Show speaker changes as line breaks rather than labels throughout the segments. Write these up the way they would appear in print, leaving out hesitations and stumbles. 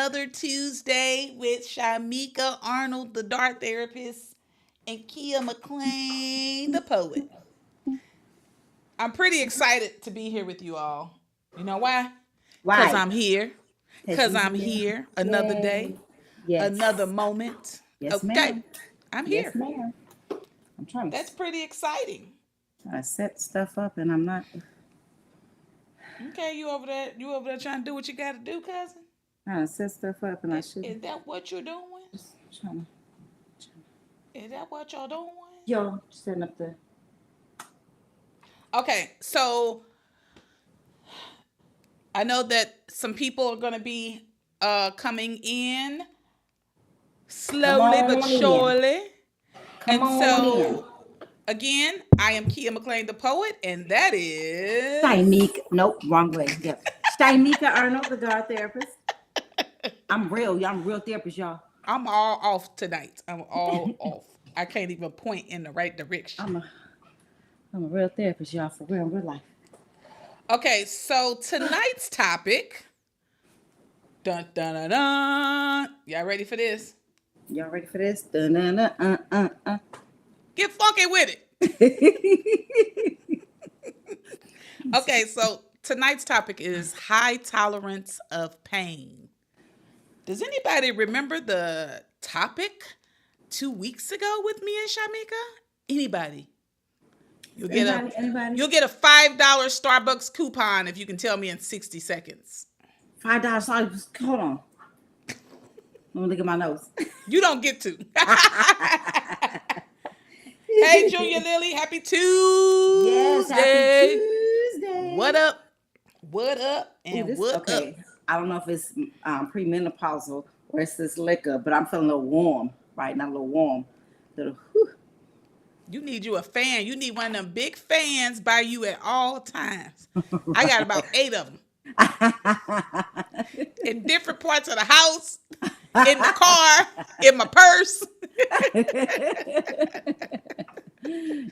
another Tuesday with Shimeka Arnold, the DAR Therapist, and Keya McClain the Poet. I'm pretty excited to be here with you all. You know why? Because
Why?
I'm here.
Because
Because
you
I'm
here.
here. Another day.
Yay. Yes.
Another moment.
Yes,
Okay.
ma'am.
I'm
Yes,
here.
ma'am. I'm trying
That's pretty exciting.
to set stuff up, and I'm not
Okay, you over there trying to do what you got to do, cousin?
trying to set stuff up, and I
Is,
should
is that what you're doing?
just trying
Is that what y'all doing?
yo setting up the.
Okay, so I know that some people are going to be coming in
Come
slowly but
on in.
surely.
Come
And
on in.
so, again, I am Keya McClain the Poet, and that is.
Shimeka. Nope, wrong way. Yep. Shimeka Arnold, the DAR Therapist. I'm real. I'm a real therapist, y'all.
I'm all off tonight. I'm all off. I can't even point in the right direction.
I'm a real therapist, y'all, for real, in real life.
Okay, so tonight's topic. Dun dun dun dun. Y'all ready for this?
Y'all ready for this? Dun-dun-dun,
Get funky with it. Okay, so tonight's topic is high tolerance of pain. Does anybody remember the topic 2 weeks ago with me and Shimeka? Anybody?
Anybody?
You'll get a $5 Starbucks coupon if you can tell me in 60 seconds.
$5. Hold on. Let me look at my nose.
You don't get to. Hey, Junior Lily, happy Tuesday.
Yes, happy Tuesday.
What up? What up? And
Ooh,
what
okay.
up?
I don't know if it's premenopausal or it's this liquor, but I'm feeling a little warm, right? Not a little warm.
You need you a fan. You need one of them big fans by you at all times. I got about 8 of them. In different parts of the house, in the car, in my purse.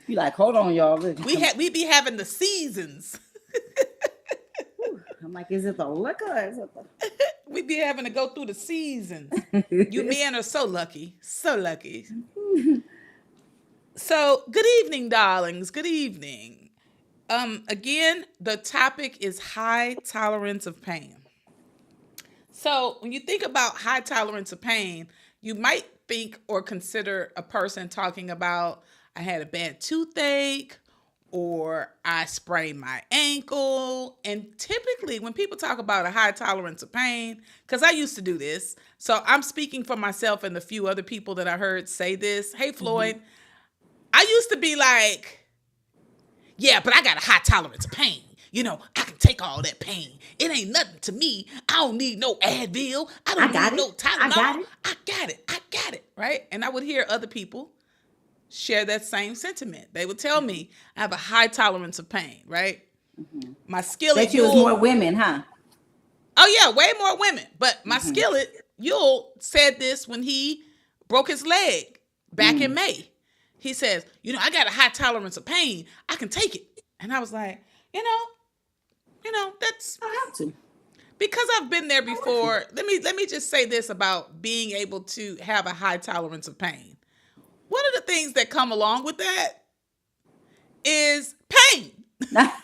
You like, hold on, y'all.
We be having the seasons.
I'm like, is it the liquor? Or is it the...
We be having to go through the seasons. You men are so lucky. So lucky. So, good evening, darlings. Good evening. Again, the topic is high tolerance of pain. So, when you think about high tolerance of pain, you might think or consider a person talking about, I had a bad toothache, or I sprained my ankle. And typically, when people talk about a high tolerance of pain, because I used to do this, so I'm speaking for myself and the few other people that I heard say this. Hey, Floyd, I used to be like, yeah, but I got a high tolerance of pain. You know, I can take all that pain. It ain't nothing to me. I don't need no Advil. I don't need no Tylenol. I got it. Right? And I would hear other people share that same sentiment. They would tell me I have a high tolerance of pain, right? Mm-hmm. My skillet.
Bet you was more women, huh?
Oh, yeah, way more women. But my skillet, Yule, said this when he broke his leg back in May. He says, you know, I got a high tolerance of pain. I can take it. And I was like, you know, that's...
I have to.
Because I've been there before, let me just say this about being able to have a high tolerance of pain. One of the things that come along with that is pain.
I have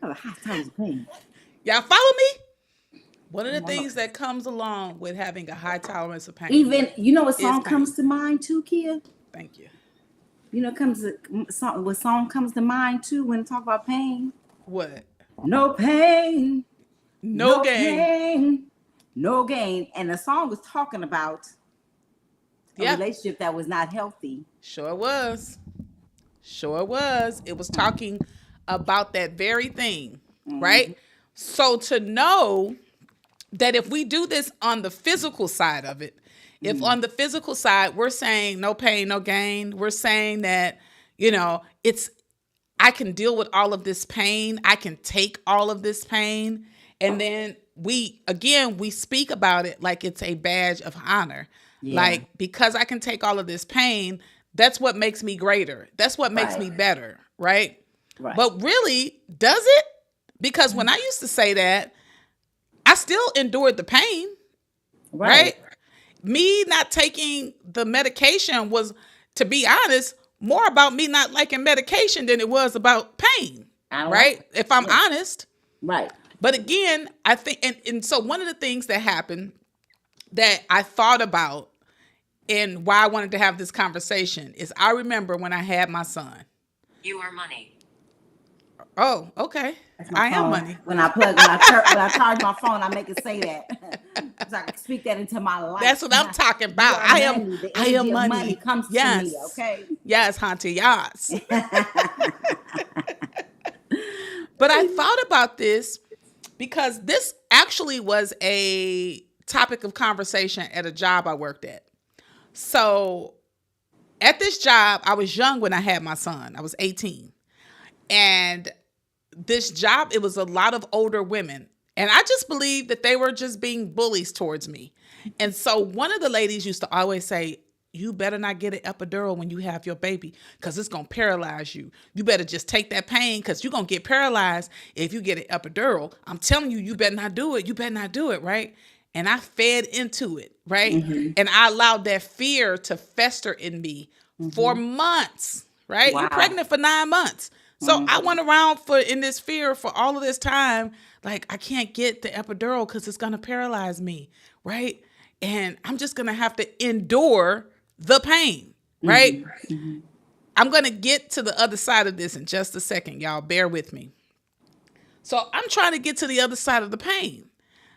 a high tolerance of pain.
Y'all follow me? One of the things that comes along with having a high tolerance of pain.
Even, you know what song comes to mind too, Keya?
Thank you.
You know, what song comes to mind too when talk about pain?
What?
No pain.
No gain.
Pain, no gain. And the song was talking about a relationship that was not healthy.
Sure was. It was talking about that very thing, right? So to know that if we do this on the physical side of it, if on the physical side, we're saying no pain, no gain, we're saying that, you know, I can deal with all of this pain. I can take all of this pain. And then we speak about it like it's a badge of honor. Yeah. Like, because I can take all of this pain, that's what makes me greater. That's what makes me better, right? But really, does it? Because when I used to say that, I still endured the pain,
Right.
right? Me not taking the medication was, to be honest, more about me not liking medication than it was about pain,
I don't like
right?
it.
If I'm
Yeah.
honest.
Right.
But again, I think, and so one of the things that happened that I thought about and why I wanted to have this conversation is I remember when I had my son.
You are money.
Oh, okay.
That's my
I am
phone.
money.
When I charge my phone, I make it say that, so I can speak that into my life.
That's what I'm talking
You
about.
are
I am.
money. The
I
energy
am
of
money.
money comes
Yes.
to me. Okay.
Yes, Hunty. Yes. But I thought about this because this actually was a topic of conversation at a job I worked at. So at this job, I was young when I had my son. I was 18. And this job, it was a lot of older women. And I just believed that they were just being bullies towards me. And so one of the ladies used to always say, you better not get an epidural when you have your baby because it's going to paralyze you. You better just take that pain because you're going to get paralyzed if you get an epidural. I'm telling you, you better not do it. You better not do it, right? And I fed into it, right?
Mm-hmm.
And I allowed that fear to fester in me for months, right?
Wow.
You're pregnant for 9 months. So I went around in this fear for all of this time, like I can't get the epidural because it's going to paralyze me, right? And I'm just going to have to endure the pain, right?
Mm-hmm.
I'm going to get to the other side of this in just a second, y'all. Bear with me. So I'm trying to get to the other side of the pain.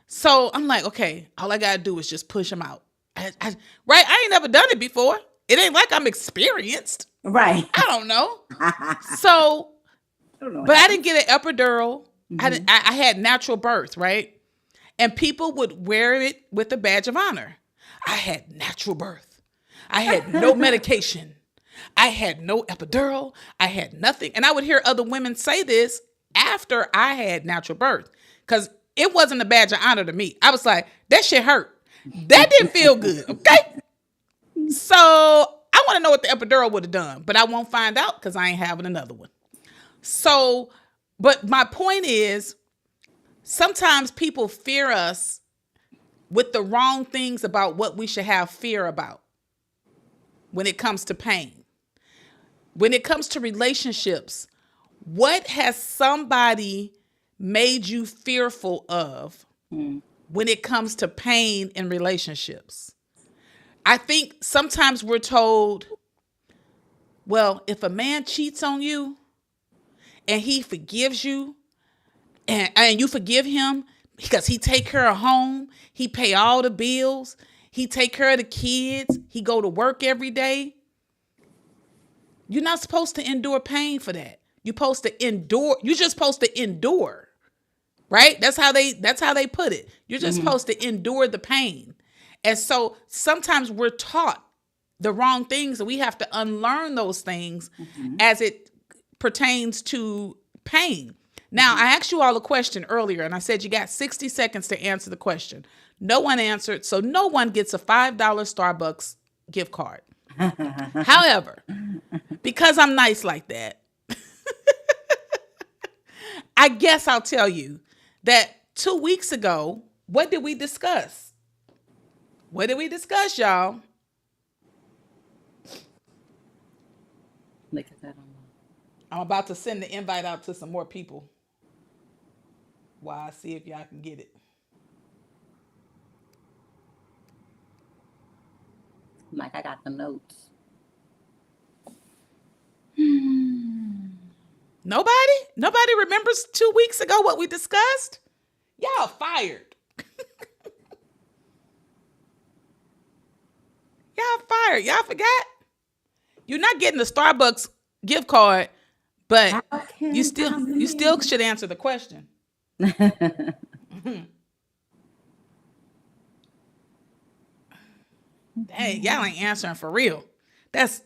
So I'm like, okay, all I got to do is just push them out. Right? I ain't never done it before. It ain't like I'm experienced.
Right.
I don't know. So, but I didn't get an epidural.
Mm-hmm.
I had natural birth, right? And people would wear it with a badge of honor. I had natural birth. I had no medication. I had no epidural. I had nothing. And I would hear other women say this after I had natural birth because it wasn't a badge of honor to me. I was like, that shit hurt. That didn't feel good, okay? So I want to know what the epidural would have done, but I won't find out because I ain't having another one. So, but my point is, sometimes people fear us with the wrong things about what we should have fear about when it comes to pain. When it comes to relationships, what has somebody made you fearful of when it comes to pain in relationships? I think sometimes we're told, well, if a man cheats on you and he forgives you and you forgive him because he take care of home, he pay all the bills, he take care of the kids, he go to work every day. You're not supposed to endure pain for that. You're supposed to endure. You're just supposed to endure, right? That's how they put it. You're just supposed to endure the pain. And so sometimes we're taught the wrong things and we have to unlearn those things as it pertains to pain. Now, I asked you all a question earlier and I said you got 60 seconds to answer the question. No one answered, so no one gets a $5 Starbucks gift card. However, because I'm nice like that, I guess I'll tell you that 2 weeks ago, what did we discuss? What did we discuss, y'all?
Look at that.
I'm about to send the invite out to some more people while I see if y'all can get it.
Like I got the notes.
Nobody remembers 2 weeks ago what we discussed? Y'all fired. Y'all fired. Y'all forgot? You're not getting the Starbucks gift card, but you still should answer the question. Dang, y'all ain't answering for real. That's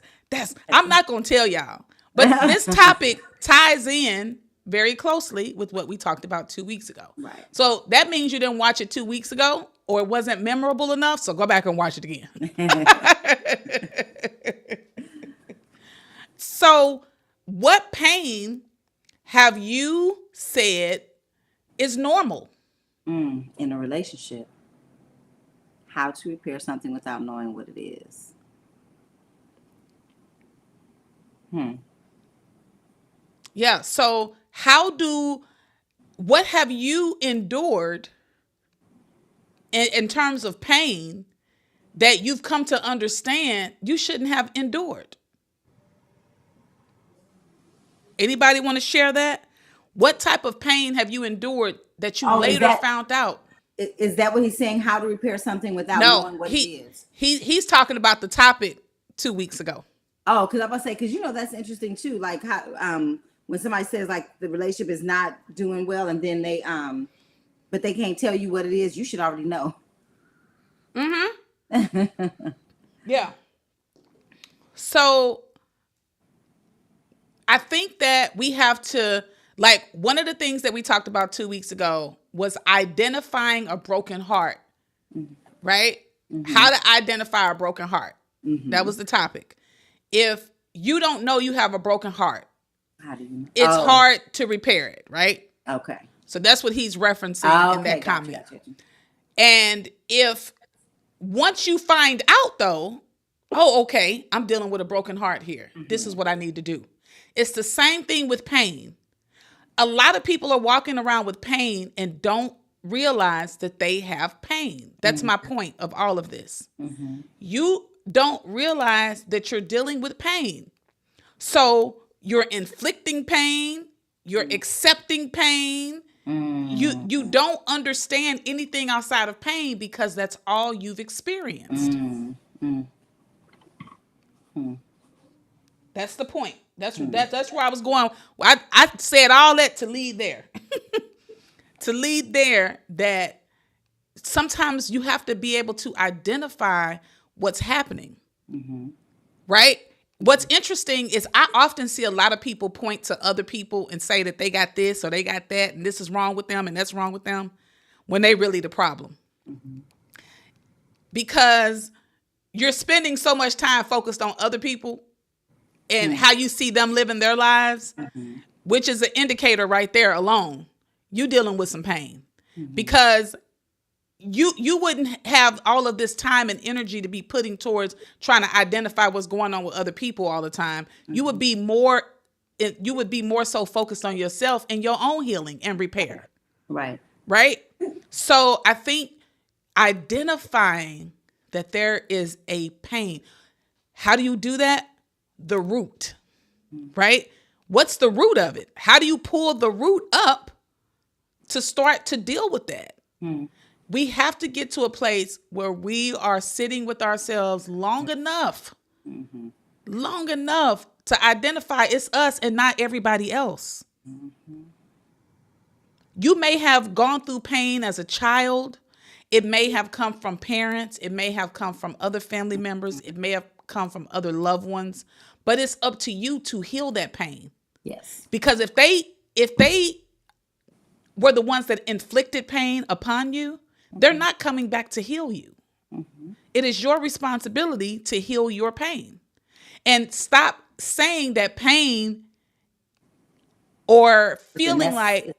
I'm not gonna tell y'all. But this topic ties in very closely with what we talked about 2 weeks ago.
Right.
So that means you didn't watch it 2 weeks ago or it wasn't memorable enough. So go back and watch it again. So what pain have you said is normal.
In a relationship, how to repair something without knowing what it is.
Yeah. So what have you endured in terms of pain that you've come to understand you shouldn't have endured? Anybody want to share that? What type of pain have you endured that you
Oh,
later found out?
is that what he's saying? How to repair something without
No,
knowing what it is?
he's talking about the topic 2 weeks ago.
Oh, because I'm about to say, because that's interesting too. Like how when somebody says like the relationship is not doing well, and then they but they can't tell you what it is, you should already know.
Yeah. So I think that we have to, like, one of the things that we talked about 2 weeks ago was identifying a broken heart, right? How to identify a broken heart. That was the topic. If you don't know you have a broken heart,
How do you know?
it's hard to repair it, right?
Okay.
So that's what he's referencing in that
gotcha,
comment.
gotcha.
And if once you find out though, oh, okay, I'm dealing with a broken heart here. This is what I need to do. It's the same thing with pain. A lot of people are walking around with pain and don't realize that they have pain. That's my point of all of this. You don't realize that you're dealing with pain. So you're inflicting pain, you're accepting pain. You don't understand anything outside of pain because that's all you've experienced. That's the point. That's where I was going. I said all that to lead there. To lead there, that sometimes you have to be able to identify what's happening. Right? What's interesting is I often see a lot of people point to other people and say that they got this or they got that and this is wrong with them and that's wrong with them when they really the problem. Because you're spending so much time focused on other people and how you see them living their lives, which is an indicator right there alone. You dealing with some pain because you wouldn't have all of this time and energy to be putting towards trying to identify what's going on with other people all the time. You would be more so focused on yourself and your own healing and repair.
Right.
Right? So I think identifying that there is a pain. How do you do that? The root. Right? What's the root of it? How do you pull the root up to start to deal with that? We have to get to a place where we are sitting with ourselves long enough to identify it's us and not everybody else. You may have gone through pain as a child. It may have come from parents. It may have come from other family members. It may have come from other loved ones. But it's up to you to heal that pain.
Yes.
Because if they were the ones that inflicted pain upon you, they're not coming back to heal you. It is your responsibility to heal your pain. And stop saying that pain or feeling like,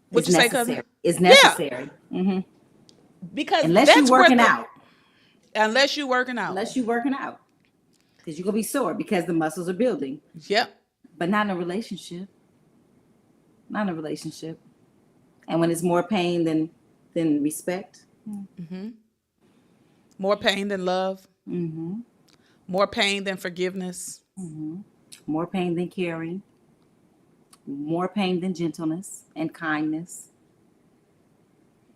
what you say, cousin?
It's necessary. Yeah.
Because
unless you're working out.
Unless you're working out.
Because you're going to be sore because the muscles are building.
Yep.
But not in a relationship. Not in a relationship. And when it's more pain than respect.
More pain than love. More pain than forgiveness.
More pain than caring. More pain than gentleness and kindness.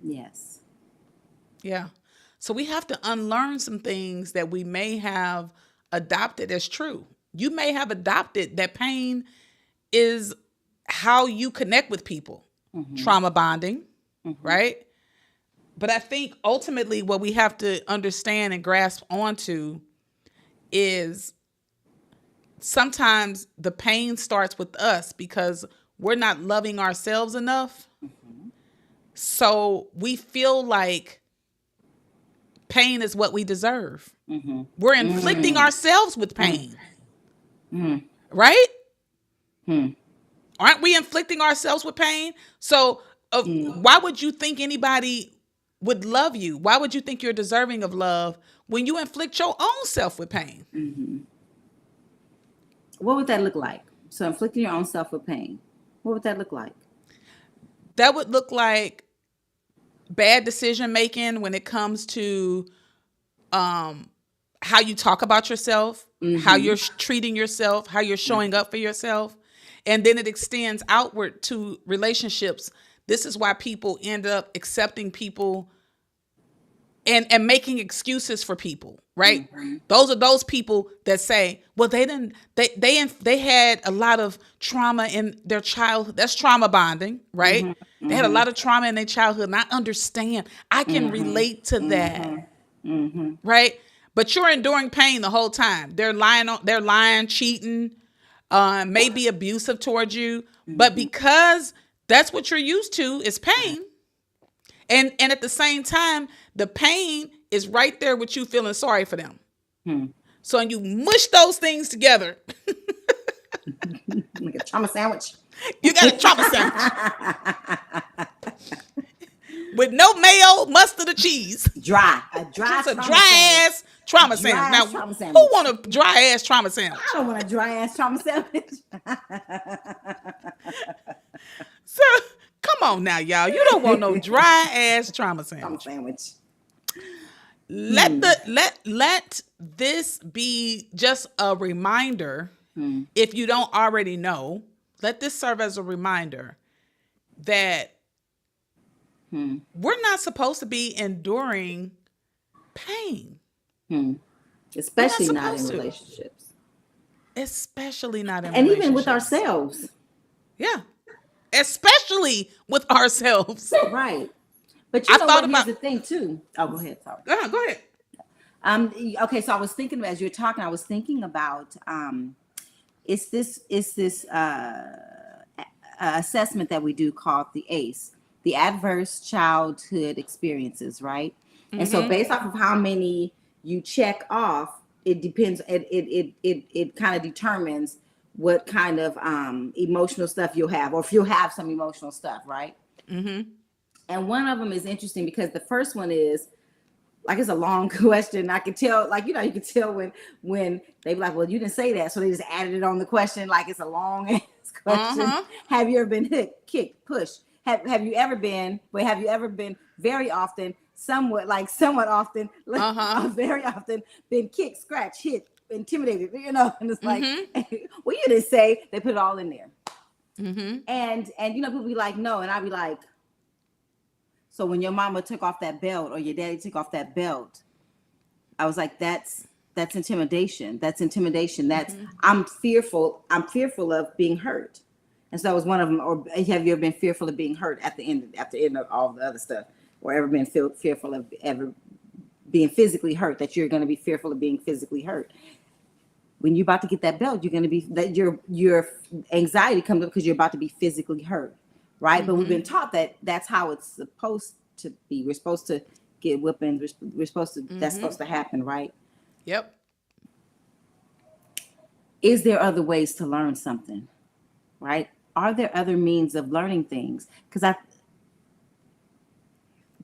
Yes.
Yeah. So we have to unlearn some things that we may have adopted as true. You may have adopted that pain is how you connect with people. Trauma bonding, right? But I think ultimately what we have to understand and grasp onto is sometimes the pain starts with us because we're not loving ourselves enough. So we feel like pain is what we deserve. We're inflicting ourselves with pain. Right? Aren't we inflicting ourselves with pain? So, why would you think anybody would love you? Why would you think you're deserving of love when you inflict your own self with pain?
What would that look like? So inflicting your own self with pain. What would that look like?
That would look like bad decision making when it comes to how you talk about yourself, how you're treating yourself, how you're showing up for yourself. And then it extends outward to relationships. This is why people end up accepting people and making excuses for people, right? Those are those people that say, well, they had a lot of trauma in their childhood. That's trauma bonding, right? They had a lot of trauma in their childhood, and I understand. I can relate to that, right? But you're enduring pain the whole time. They're lying, cheating, maybe abusive towards you, but because that's what you're used to is pain. And at the same time, the pain is right there with you feeling sorry for them. So you mush those things together.
Like a trauma sandwich.
You got a trauma sandwich. With no mayo, mustard, or cheese.
Dry. A dry
It's a
trauma
dry-ass trauma sandwich.
Dry-ass
Now,
trauma sandwich.
who want a dry-ass trauma sandwich?
I don't want a dry ass trauma sandwich.
So, come on now, y'all. You don't want no dry-ass trauma
Trauma
sandwich.
sandwich.
Let this be just a reminder. If you don't already know, let this serve as a reminder that we're not supposed to be enduring pain.
Especially not in
supposed to.
relationships.
Especially not in
And even with
relationships.
ourselves.
Yeah. Especially with ourselves.
Right. But you
I
know
thought
what,
about-
here's the thing too. Oh, go ahead. Sorry.
Go ahead.
Okay, so I was thinking, as you're talking, I was thinking about it's this assessment that we do called the ACE, the Adverse Childhood Experiences, right? And so based off of how many you check off, it depends. It kind of determines what kind of emotional stuff you'll have, or if you'll have some emotional stuff, right? And one of them is interesting because the first one is like, it's a long question. I can tell, like, you can tell when they be like, well, you didn't say that, so they just added it on the question, like it's a long ass question. Have you ever been hit, kicked, pushed? Have you ever been very often, somewhat often, very often been kicked, scratched, hit, intimidated, and it's like, well, you didn't say. They put it all in there. And people be like, no, and I'd be like, so when your mama took off that belt or your daddy took off that belt, I was like, that's intimidation. That's intimidation. I'm fearful of being hurt. And so that was one of them. Or have you ever been fearful of being hurt at the end of all the other stuff, or ever been fearful of ever being physically hurt, that you're going to be fearful of being physically hurt? When you're about to get that belt, you're going to be, that your anxiety comes up because you're about to be physically hurt. Right. But we've been taught that that's how it's supposed to be. We're supposed to get whippings. We're supposed to, that's supposed to happen. Right.
Yep.
Is there other ways to learn something? Right. Are there other means of learning things? Because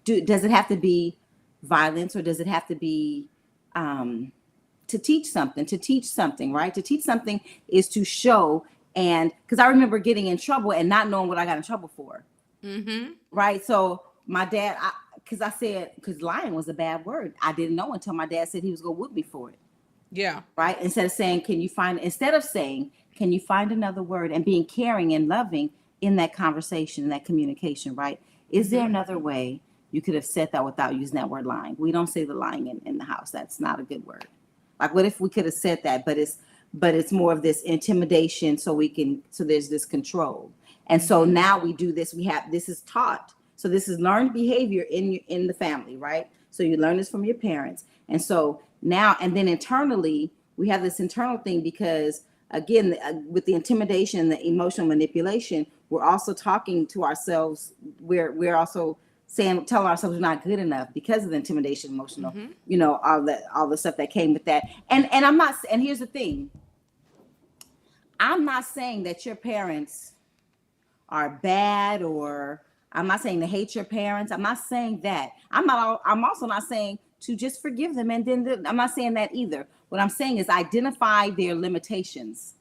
does it have to be violence, or does it have to be to teach something? To teach something, right? To teach something is to show. And because I remember getting in trouble and not knowing what I got in trouble for. Right. So my dad, because lying was a bad word. I didn't know until my dad said he was going to whip me for it.
Yeah.
Right. Instead of saying, can you find another word, and being caring and loving in that conversation, in that communication. Right. Is there another way you could have said that without using that word lying? We don't say the lying in the house. That's not a good word. Like, what if we could have said that, but it's more of this intimidation, so there's this control. And so now we do this, this is taught. So this is learned behavior in the family, right? So you learn this from your parents. And so now, and then internally, we have this internal thing, because again, with the intimidation, the emotional manipulation, we're also talking to ourselves. We're also telling ourselves we're not good enough because of the intimidation, emotional, all the stuff that came with that. And here's the thing. I'm not saying that your parents are bad, or I'm not saying to hate your parents. I'm not saying that. I'm also not saying to just forgive them, and then I'm not saying that either. What I'm saying is identify their limitations.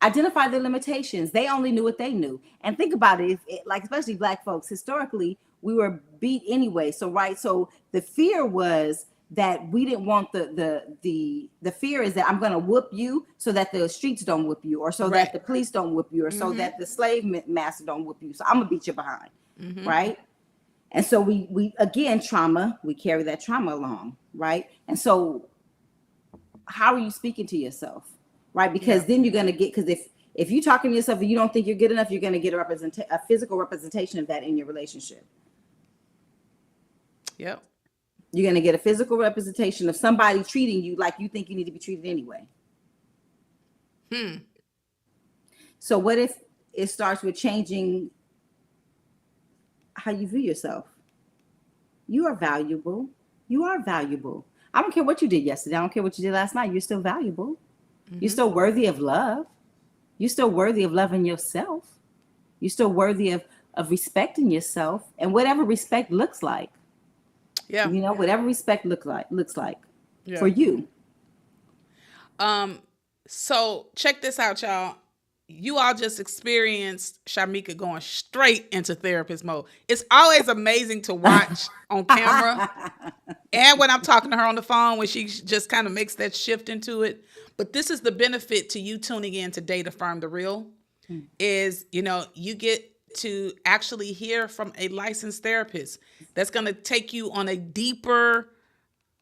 Identify their limitations. They only knew what they knew. And think about it, like especially Black folks, historically we were beat anyway. So right, so the fear was that we didn't want the fear is that I'm going to whoop you so that the streets don't whoop you, or so
Right.
that the police don't whoop you, or so that the slave master don't whoop you. So I'm gonna beat you behind, right? And so we again, trauma, we carry that trauma along, right? And so how are you speaking to yourself, right? Because then you're going to get, because if you're talking to yourself and you don't think you're good enough, you're going to get a physical representation of that in your relationship.
Yep.
You're going to get a physical representation of somebody treating you like you think you need to be treated anyway. So what if it starts with changing how you view yourself? You are valuable. You are valuable. I don't care what you did yesterday. I don't care what you did last night. You're still valuable. You're still worthy of love. You're still worthy of loving yourself. You're still worthy of respecting yourself, and whatever respect looks like.
Yeah.
You know, whatever respect looks like
Yeah.
for you.
So check this out, y'all. You all just experienced Shimeka going straight into therapist mode. It's always amazing to watch on camera, and when I'm talking to her on the phone, when she just kind of makes that shift into it. But this is the benefit to you tuning in to Date Affirm the Real, is, you know, you get to actually hear from a licensed therapist that's going to take you on a deeper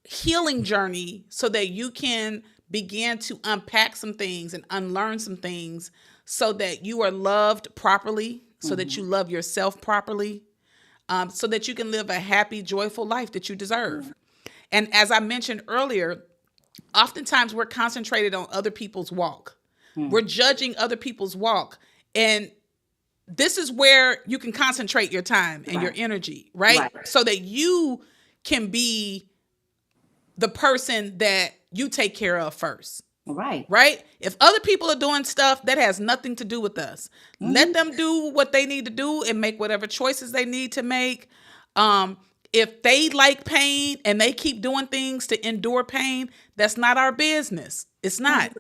healing journey so that you can begin to unpack some things and unlearn some things so that you are loved properly, so that you love yourself properly, so that you can live a happy, joyful life that you deserve. And as I mentioned earlier, oftentimes we're concentrated on other people's walk. We're judging other people's walk. And this is where you can concentrate your time and your energy, right? So that you can be the person that you take care of first. Right? If other people are doing stuff that has nothing to do with us, let them do what they need to do and make whatever choices they need to make. If they like pain and they keep doing things to endure pain, that's not our business. It's not.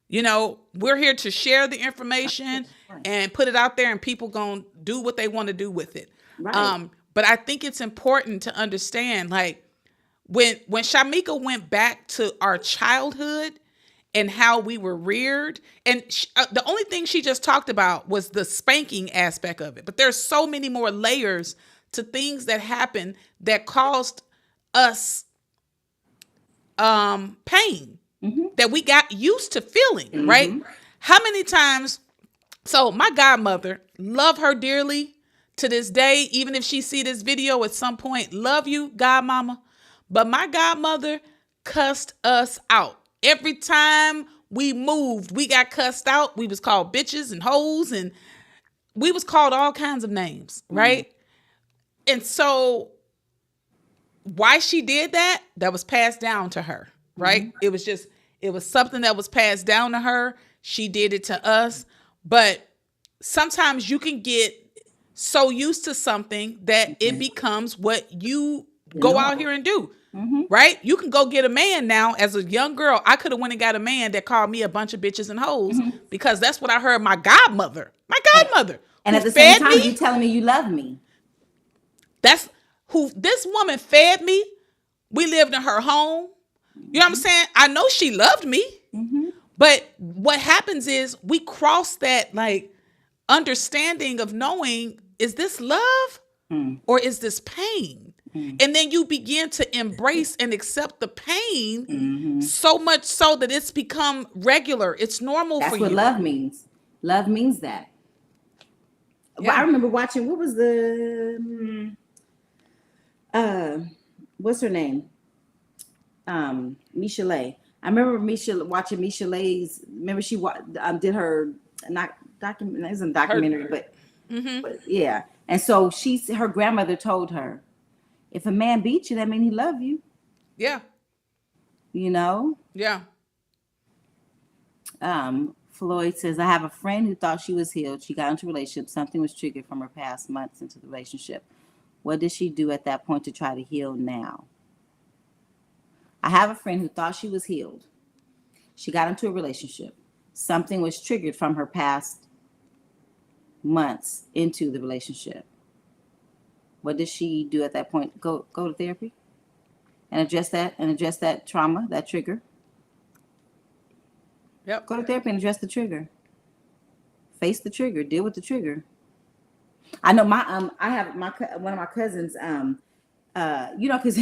You know, we're here to share the information and put it out there, and people gonna do what they want to do with it. But I think it's important to understand, like, when Shimeka went back to our childhood and how we were reared, and the only thing she just talked about was the spanking aspect of it. But there's so many more layers to things that happened that caused us pain that we got used to feeling, right? How many times? So my godmother, love her dearly to this day, even if she see this video at some point, love you, godmama. But my godmother cussed us out. Every time we moved, we got cussed out. We was called bitches and hoes, and we was called all kinds of names, right? And so why she did that, that was passed down to her, right? It was something that was passed down to her. She did it to us. But sometimes you can get so used to something that it becomes what you go out here and do. Right? You can go get a man now. As a young girl, I could have went and got a man that called me a bunch of bitches and hoes because that's what I heard my godmother,
and at the same time, you telling me you love me.
That's who this woman fed me. We lived in her home. You know what I'm saying? I know she loved me. But what happens is we cross that, like, understanding of knowing, is this love or is this pain? And then you begin to embrace and accept the pain so much so that it's become regular. It's normal for you.
That's what love means. Love means that. Well, I remember watching, what was the what's her name? Michelet. I remember watching Michelet's. Remember she did her documentary. It wasn't a documentary, but yeah. And so her grandmother told her, if a man beats you, that means he loves you. Yeah. You know?
Yeah.
Floyd says, I have a friend who thought she was healed. She got into a relationship. Something was triggered from her past months into the relationship. What did she do at that point to try to heal now? I have a friend who thought she was healed. She got into a relationship. Something was triggered from her past months into the relationship. What did she do at that point? Go to therapy and address that trauma, that trigger.
Yep.
Go to therapy and address the trigger. Face the trigger. Deal with the trigger. I know I have one of my cousins. Because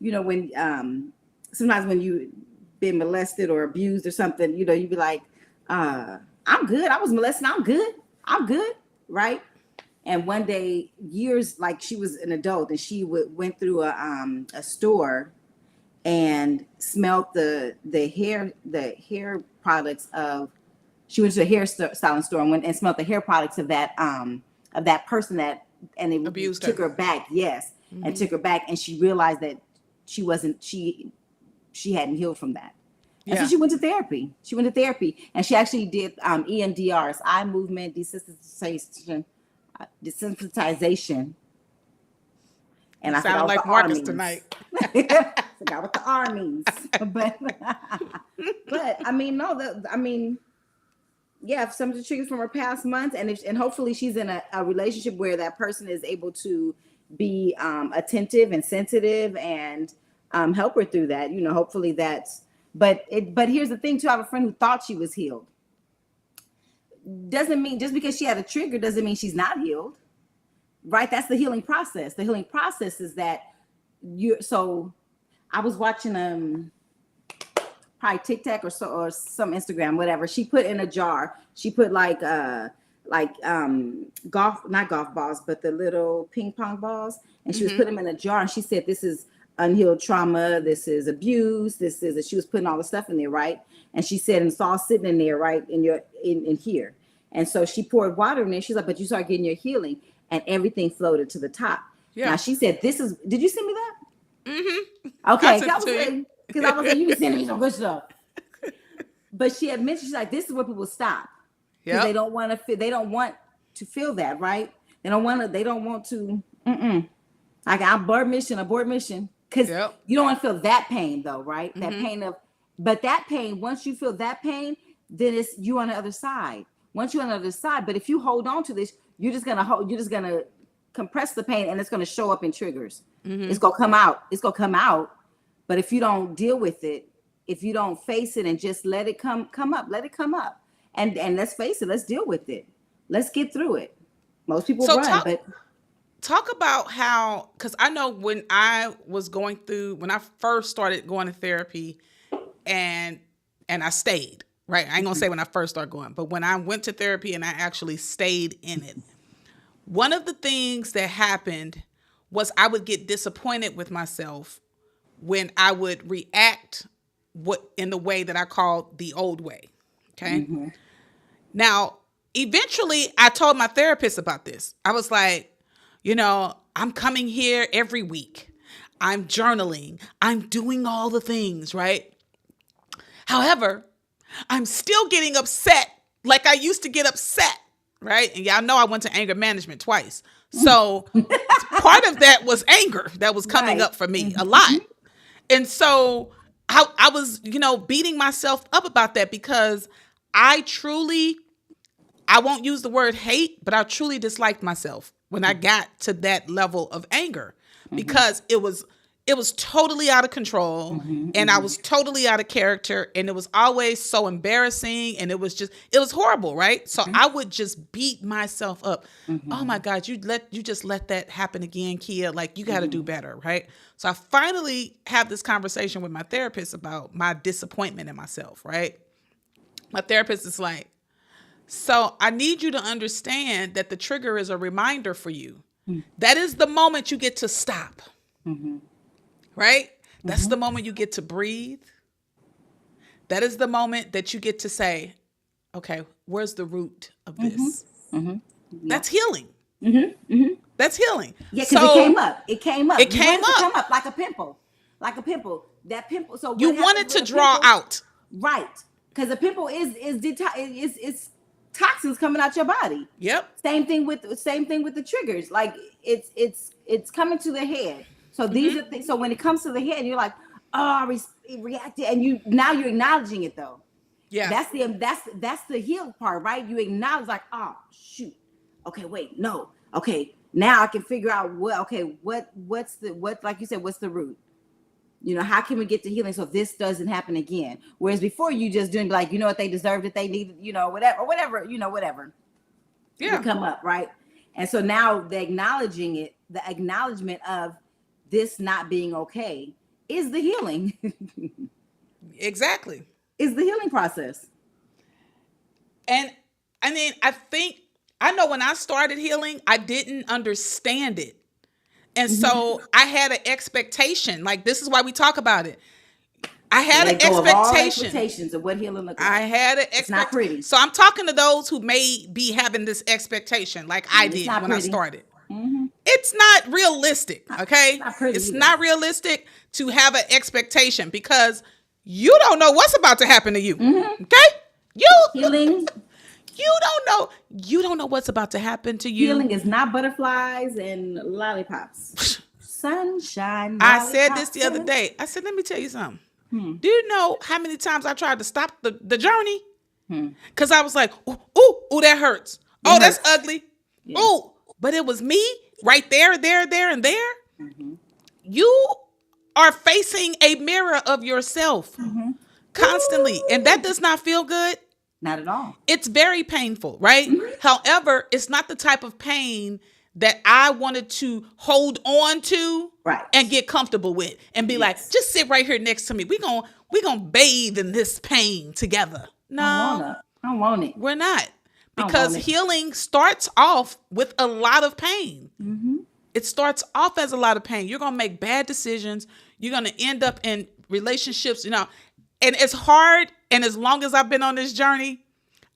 when sometimes when you been molested or abused or something, you be like, I'm good. I was molested. I'm good, right? And one day, years, like she was an adult, and she went through a store and smelled the hair products of. She went to a hair styling store and went and smelled the hair products of that person that, and it
Abused
took her back. Yes, and took her back, and she realized that she hadn't healed from that. And so she went to therapy. And she actually did EMDRs, eye movement desensitization. And I
sound like Marcus armies tonight.
Forgot what the armies, but I mean, no, yeah, if something triggers from her past months, and hopefully she's in a relationship where that person is able to be attentive and sensitive and help her through that. Hopefully that's. But here's the thing too. I have a friend who thought she was healed. Doesn't mean just because she had a trigger doesn't mean she's not healed, right? That's the healing process. The healing process is that so I was watching probably TikTok or some Instagram, whatever. She put in a jar. She put like not golf balls, but the little ping pong balls, and she was putting them in a jar. And she said, "This is unhealed trauma. This is abuse. This is." She was putting all the stuff in there, right? And she said, "And it's all sitting in there, right, in here." And so she poured water in there. She's like, "But you start getting your healing," and everything floated to the top. Yeah. Now she said, "This is." Did you send me that? Mm-hmm. Okay, because I was like, "You sending me some good stuff." But she had mentioned, she's like, "This is where people stop because they don't want to feel. They don't want to feel that, right? They don't want to. They don't want to. Like abort mission, because you don't want to feel that pain, though, right? That pain of, but that pain. Once you feel that pain, then it's you on the other side. Once you're on the other side, but if you hold on to this, you're just gonna compress the pain, and it's gonna show up in triggers. It's gonna come out. But if you don't deal with it, if you don't face it and just let it come up, and let's face it, let's deal with it. Let's get through it. Most people run, but
talk about how, because I know when I first started going to therapy, and I stayed. Right. I ain't gonna say when I first started going, but when I went to therapy and I actually stayed in it, one of the things that happened was I would get disappointed with myself when I would react in the way that I called the old way. Okay. Now, eventually I told my therapist about this. I was like, I'm coming here every week. I'm journaling. I'm doing all the things, right? However, I'm still getting upset like I used to get upset, right? And y'all know I went to anger management twice. So part of that was anger that was coming up for me a lot. And so I was, beating myself up about that because I won't use the word hate, but I truly disliked myself when I got to that level of anger because it was totally out of control and I was totally out of character and it was always so embarrassing and it was horrible, right? So I would just beat myself up. Oh my God, you just let that happen again, Keya. Like you got to do better, right? So I finally have this conversation with my therapist about my disappointment in myself, right? My therapist is like, so I need you to understand that the trigger is a reminder for you. That is the moment you get to stop. Right? That's the moment you get to breathe. That is the moment that you get to say, okay, where's the root of this? That's healing. That's healing.
Yeah, because it came up. It came up like a pimple. That pimple. So
you wanted to draw out.
Right. because the pimple is toxins coming out your body.
Yep.
Same thing with the triggers. Like it's coming to the head. So these are things. So when it comes to the head, you're like, oh, it reacted, and you're acknowledging it though.
Yeah.
That's the heal part, right? You acknowledge like, oh shoot, okay, wait, no, okay, now I can figure out what's like you said, what's the root? How can we get to healing so this doesn't happen again? Whereas before you just doing like, what they deserved, that they needed, whatever, whatever.
Yeah.
Would come up, right? And so now the acknowledgement of this not being okay is the healing.
Exactly.
Is the healing process.
And I mean, I know when I started healing, I didn't understand it. And so I had an expectation. Like, this is why we talk about it. I had an expectation.
Expectations of what healing looks like.
I had an expectation.
It's not pretty.
So I'm talking to those who may be having this expectation, like I did when I started.
Mm-hmm.
It's not realistic, okay?
It's
not realistic to have an expectation because you don't know what's about to happen to you. Mm-hmm. Okay?
Healing.
You don't know what's about to happen to you.
Healing is not butterflies and lollipops. Sunshine.
I said this the other day. I said, let me tell you something. Do you know how many times I tried to stop the journey? Because I was like, ooh, that hurts. That's ugly. Yeah. Ooh, but it was me right there, and there. Mm-hmm. You are facing a mirror of yourself constantly. And that does not feel good.
Not at all.
It's very painful, right? Mm-hmm. However, it's not the type of pain that I wanted to hold on to and get comfortable with and be like, just sit right here next to me. We're gonna bathe in this pain together. No,
I don't want it.
We're not. Because healing starts off with a lot of pain. Mm-hmm. It starts off as a lot of pain. You're going to make bad decisions. You're going to end up in relationships, and it's hard. And as long as I've been on this journey,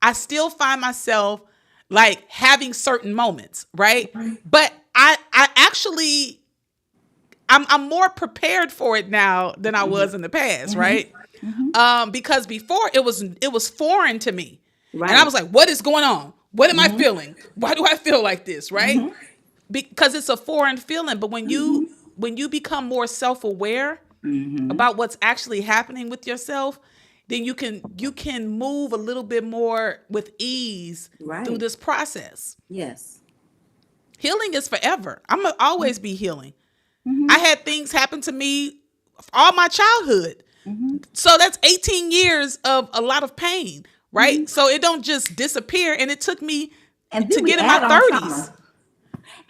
I still find myself like having certain moments, right? But I actually, I'm more prepared for it now than I was in the past, right? Mm-hmm. Because before it was foreign to me. Right. And I was like, what is going on? What am I feeling? Why do I feel like this? Right? Mm-hmm. Because it's a foreign feeling. But when you become more self-aware about what's actually happening with yourself, then you can move a little bit more with ease through this process.
Yes.
Healing is forever. I'm going to always be healing. Mm-hmm. I had things happen to me all my childhood. Mm-hmm. So that's 18 years of a lot of pain. Right? Mm-hmm. So it don't just disappear. And it took me to get in my 30s.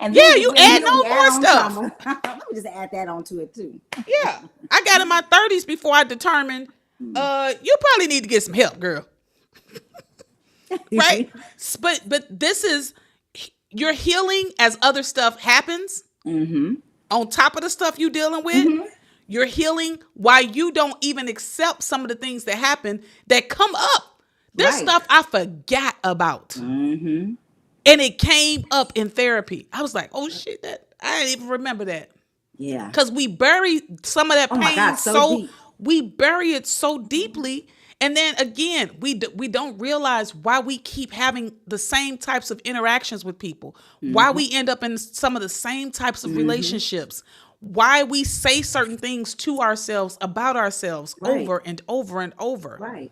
And
you add no more stuff.
Let me just add that onto it too.
Yeah. I got in my 30s before I determined, you probably need to get some help, girl. Right? But this is, you're healing as other stuff happens. Mm-hmm. On top of the stuff you're dealing with. Mm-hmm. You're healing while you don't even accept some of the things that happen that come up. There's stuff I forgot about. Mm-hmm. And it came up in therapy. I was like, oh shit, that I didn't even remember that. Yeah. Because we bury some of that pain so we bury it so deeply. And then again, we don't realize why we keep having the same types of interactions with people, why we end up in some of the same types of relationships, why we say certain things to ourselves about ourselves over and over and over. Right.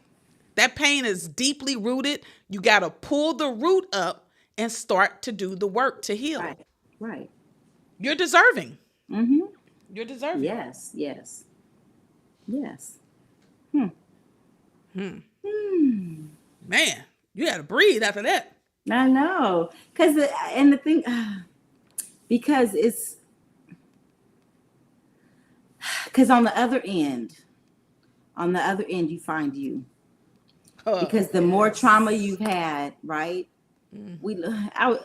That pain is deeply rooted. You got to pull the root up and start to do the work to heal.
Right.
You're deserving. Mm-hmm. You're deserving.
Yes.
Man, you got to breathe after that.
I know. Because on the other end, you find you. Because the more trauma you've had, right? I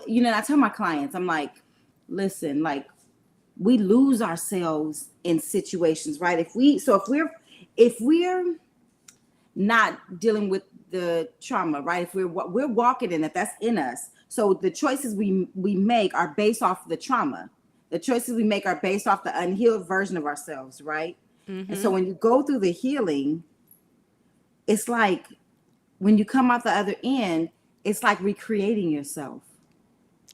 tell my clients, I'm like, listen, like we lose ourselves in situations, right? If we're not dealing with the trauma, right? If we're walking in it, that's in us. So the choices we make are based off of the trauma. The choices we make are based off the unhealed version of ourselves, right? Mm-hmm. And so when you go through the healing, it's like when you come out the other end, it's like recreating yourself.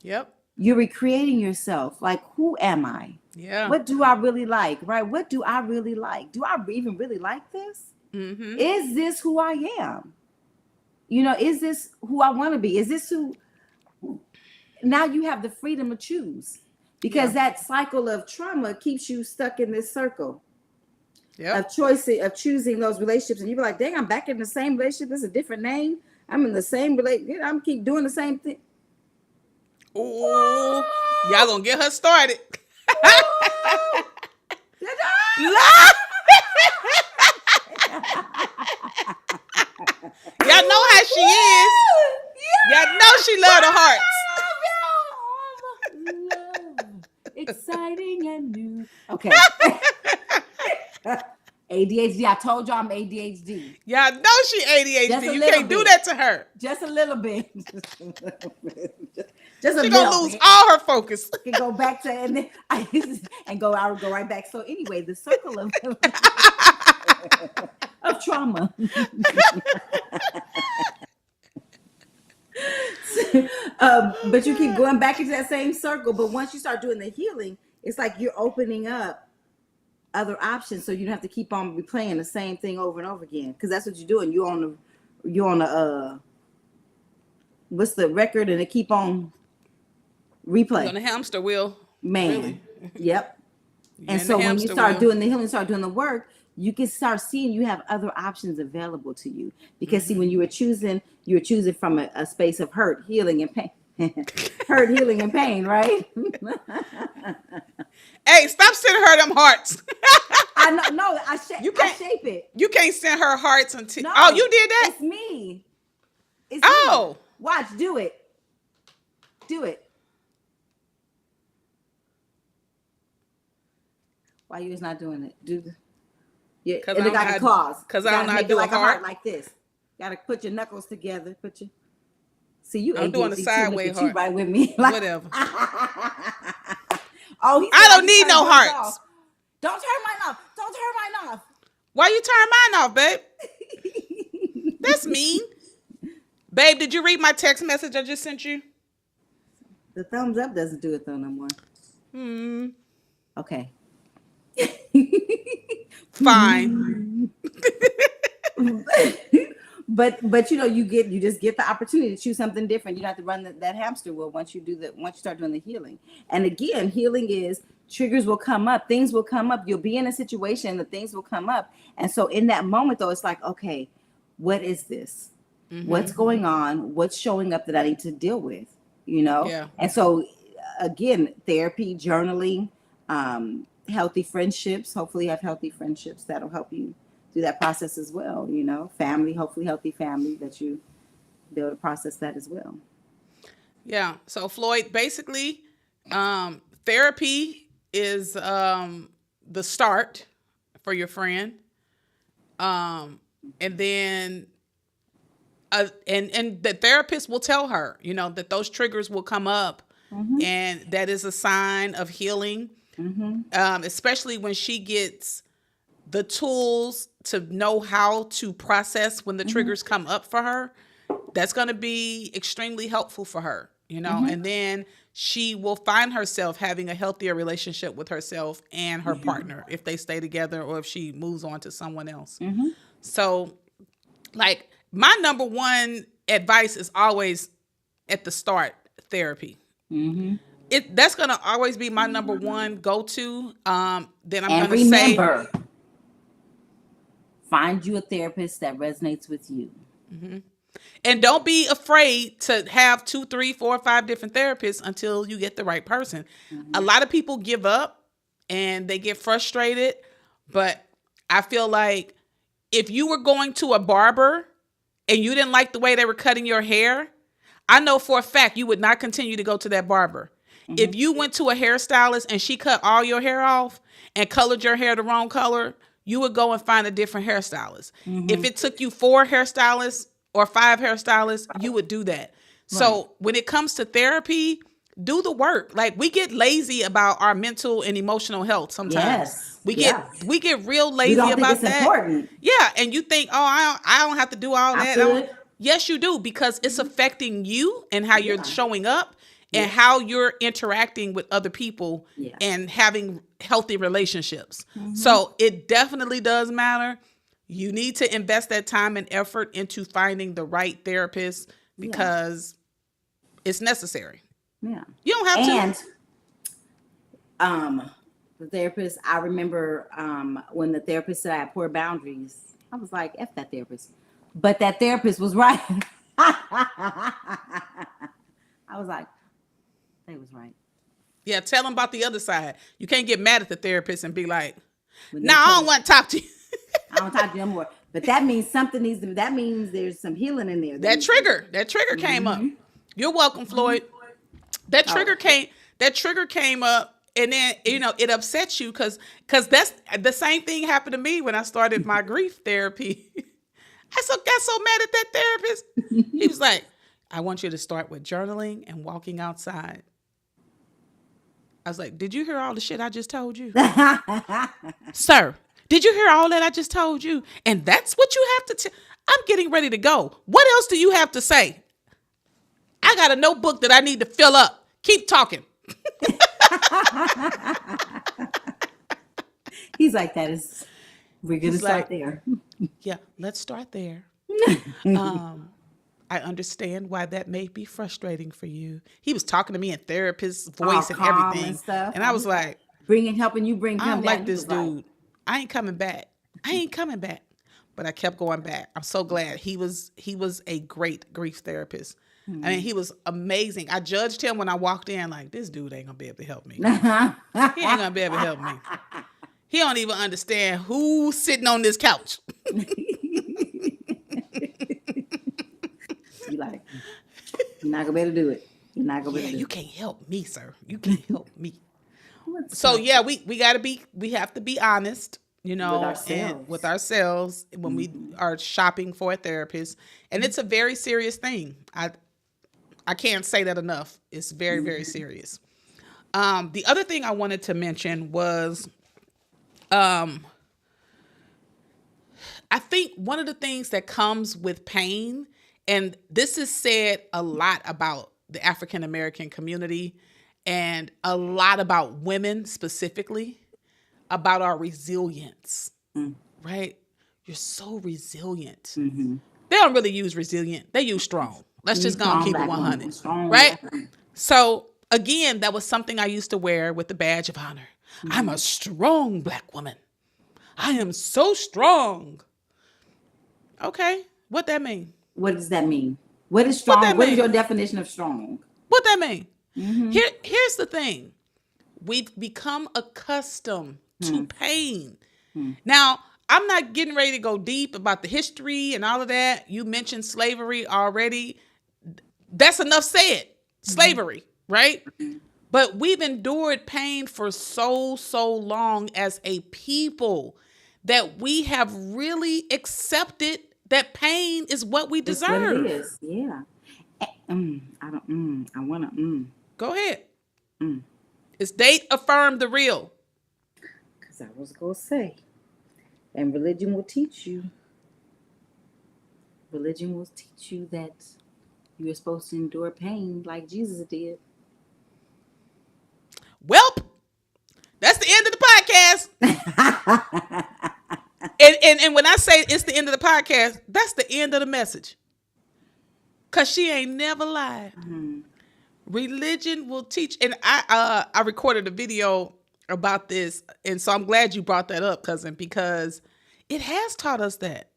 Yep.
You're recreating yourself. Like, who am I?
Yeah.
What do I really like? Right? What do I really like? Do I even really like this?
Mm-hmm.
Is this who I am? You know, is this who I want to be? Is this who? Now you have the freedom to choose, because that cycle of trauma keeps you stuck in this circle of choice, of choosing those relationships. And you're like, dang, I'm back in the same relationship. This is a different name. I'm in the same relationship. I'm keep doing the same thing.
Oh, y'all gonna get her started. Y'all know how she is. Y'all know she love the hearts.
Love, exciting and new. Okay. ADHD. I told y'all I'm ADHD.
Y'all know she ADHD. You can't do that to her.
Just a little bit. Just a
she gonna lose all her focus.
Can go back to and then I would go right back. So anyway, the circle of trauma. But you keep going back into that same circle. But once you start doing the healing, it's like you're opening up other options, so you don't have to keep on replaying the same thing over and over again. Because that's what you're doing. You're on the what's the record, and it keep on replay.
On the hamster wheel.
Man. Really? Yep. And so when you start doing the healing, start doing the work, you can start seeing you have other options available to you. Because see, when you were choosing from a space of hurt, healing, and pain. Hurt, healing, and pain, right?
Hey, stop sending her them hearts.
I know, no, I shape it.
You can't send her hearts until. No, oh, you did that?
It's me.
It's me.
Watch, do it. Do it. Why you is not doing it? Do the. Yeah, and it got a claws.
Because I don't know how to do
like a heart like this. Gotta put your knuckles together. See, you
I'm doing the sideways heart.
You right with me.
Like, whatever.
Oh,
I don't need no hearts.
Don't turn mine off. Don't turn mine off.
Why you turn mine off, babe? That's mean. Babe, did you read my text message I just sent you?
The thumbs up doesn't do it though no more. Okay.
Fine.
But you know, you just get the opportunity to choose something different. You don't have to run that hamster wheel once you start doing the healing. And again, healing is triggers will come up, things will come up. You'll be in a situation, the things will come up. And so in that moment though, it's like, okay, what is this? What's going on? What's showing up that I need to deal with? You know?
Yeah.
And so again, therapy, journaling, healthy friendships. Hopefully you have healthy friendships that'll help you do that process as well. You know, family, hopefully healthy family that you be able to process that as well.
Yeah. So Floyd, basically, therapy is the start for your friend. And then and the therapist will tell her, you know, that those triggers will come up and that is a sign of healing. Especially when she gets the tools to know how to process when the triggers come up for her. That's going to be extremely helpful for her, you know, and then she will find herself having a healthier relationship with herself and her partner if they stay together or if she moves on to someone else. So like my number one advice is always at the start, therapy. That's going to always be my number one go-to. Then I'm going to say,
find you a therapist that resonates with you.
And don't be afraid to have 2, 3, 4, 5 different therapists until you get the right person. A lot of people give up and they get frustrated, but I feel like if you were going to a barber and you didn't like the way they were cutting your hair, I know for a fact you would not continue to go to that barber. If you went to a hairstylist and she cut all your hair off and colored your hair the wrong color, you would go and find a different hairstylist. If it took you 4 hairstylists or 5 hairstylists, you would do that. Right. So when it comes to therapy, do the work. Like we get lazy about our mental and emotional health sometimes. We get real lazy about that. Important. Yeah, and you think, oh, I don't have to do all that. Yes, you do, because it's affecting you and how you're
Yeah.
showing up and
Yeah.
how you're interacting with other people
Yeah.
and having healthy relationships.
Mm-hmm.
So it definitely does matter. You need to invest that time and effort into finding the right therapist
Yeah.
because it's necessary.
Yeah.
You don't have
And
to.
the therapist, I remember when the therapist said I had poor boundaries, I was like, F that therapist. But that therapist was right. I was like, they was right.
Yeah, tell them about the other side. You can't get mad at the therapist and be like,
When
"No,
they
I
tell
don't want to talk to you."
I don't talk to them more. But that means something needs to. That means there's some healing in there.
That trigger came up. You're welcome, Floyd. That trigger came. That trigger came up, and then it upsets you because that's the same thing happened to me when I started my grief therapy. I got so mad at that therapist. He was like, "I want you to start with journaling and walking outside." I was like, "Did you hear all the shit I just told you, sir? Did you hear all that I just told you? And that's what you have to. I'm getting ready to go. What else do you have to say? I got a notebook that I need to fill up. Keep talking."
He's like, that is. We're gonna start there.
Yeah, let's start there. I understand why that may be frustrating for you. He was talking to me in therapist voice and
calm
everything.
and stuff.
And I was like,
helping you bring
I
him
don't
down.
like this dude. I ain't coming back. I ain't coming back. But I kept going back. I'm so glad. He was a great grief therapist. I mean, he was amazing. I judged him when I walked in like, this dude ain't gonna be able to help me. He ain't gonna be able to help me. He don't even understand who's sitting on this couch.
You like, you're not gonna be able to do it. You're not gonna be able to do
You
it.
can't help me, sir. You can't help me. So yeah, we have to be honest,
With ourselves.
and with ourselves when we are shopping for a therapist. And it's a very serious thing. I can't say that enough. It's very, very serious. The other thing I wanted to mention was I think one of the things that comes with pain, and this is said a lot about the African American community and a lot about women specifically, about our resilience, right? You're so resilient.
Mm-hmm.
They don't really use resilient. They use strong. Let's just go and keep it 100,
Strong
right?
black woman.
So again, that was something I used to wear with the badge of honor. I'm a strong black woman. I am so strong. Okay, what that mean?
What does that mean? What is strong?
that
What is
mean?
your definition of strong?
What that mean? Here's the thing. We've become accustomed to pain. Now, I'm not getting ready to go deep about the history and all of that. You mentioned slavery already. That's enough said. Slavery, right? But we've endured pain for so long as a people that we have really accepted that pain is what we
It's
deserve.
what it is. Yeah. I wanna.
Go ahead. It's date affirm the real.
Because I was gonna say, and religion will teach you. Religion will teach you that you are supposed to endure pain like Jesus did.
Welp, that's the end of the podcast. and when I say it's the end of the podcast, that's the end of the message. Cause she ain't never lied. Religion will teach, and I recorded a video about this, and so I'm glad you brought that up, cousin, because it has taught us that.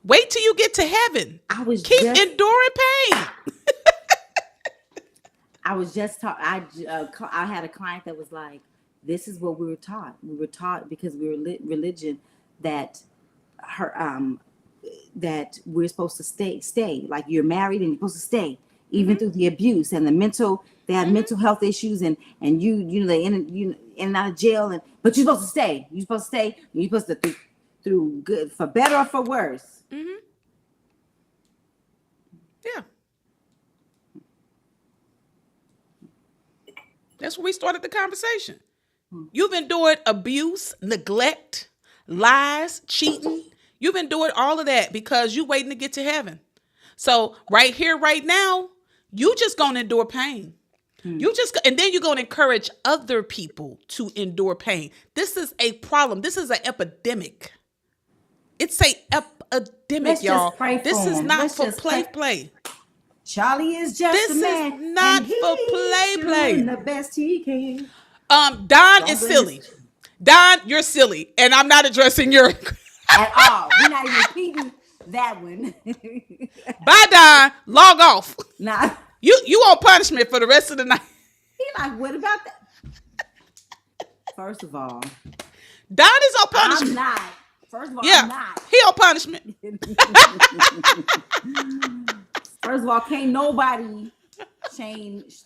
Wait till you get to heaven. Keep enduring pain.
I was just talking. I had a client that was like, "This is what we were taught. We were taught because we were religion that that we're supposed to stay. Like you're married and you're supposed to stay, even through the abuse and the mental. They have mental health issues, and they in and out of jail, but you're supposed to stay. You're supposed to stay. You're supposed to through good, for better or for worse.
Yeah. That's where we started the conversation. You've endured abuse, neglect, lies, cheating. You've endured all of that because you're waiting to get to heaven. So right here, right now, you just gonna endure pain. And then you're going to encourage other people to endure pain. This is a problem. This is an epidemic. It's a epidemic,
Let's
y'all.
just pray
This
for
is
him.
not
Let's
for
just
play.
Charlie is just
This
a
is
man,
not
and
for
he's
play.
doing the best he can.
Don is
Don't blame
silly.
us
Don, you're silly, and I'm not addressing your.
at all. We're not even repeating that one.
Bye, Don. Log off.
Nah,
You on punishment for the rest of the night.
he like, what about that? First of all,
Don is on punishment.
I'm not. First of all,
Yeah,
I'm not.
he on punishment.
First of all, can't nobody change.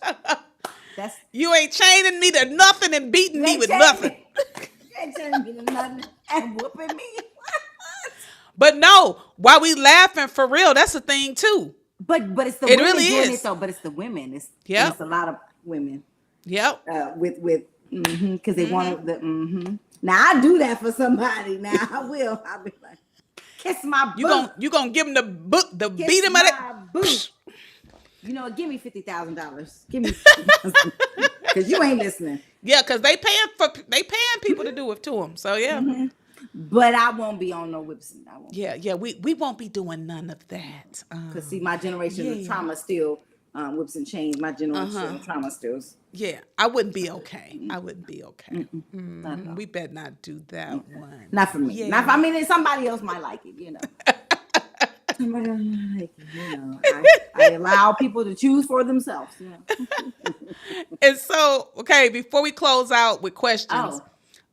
That's
You ain't chaining me to nothing and beating me with nothing.
You ain't chaining me to nothing and whooping me.
But no, while we laughing for real, that's a thing too.
But it's the
It
women
really
doing
is.
it though. But it's the women.
Yep.
It's a lot of women.
Yep.
With because they want the Now I do that for somebody. Now I will. I'll be like, kiss my boot.
You gonna give him the book, the
Kiss
beat him
my
at it.
boot. You know, give me $50,000. Give me because you ain't listening.
Yeah, because they paying people to do it to them. So yeah.
Mm-hmm. But I won't be on no whips. I won't.
Yeah. We won't be doing none of that.
Because see, my generation of trauma still whips and chains. My generation of trauma still.
Yeah, I wouldn't be okay. I wouldn't be okay. We better not do that one.
Not for me.
Yeah.
Not for, I mean, somebody else might like it, you know. Somebody else might like it, you know. I allow people to choose for themselves. You know?
And so, okay, before we close out with questions,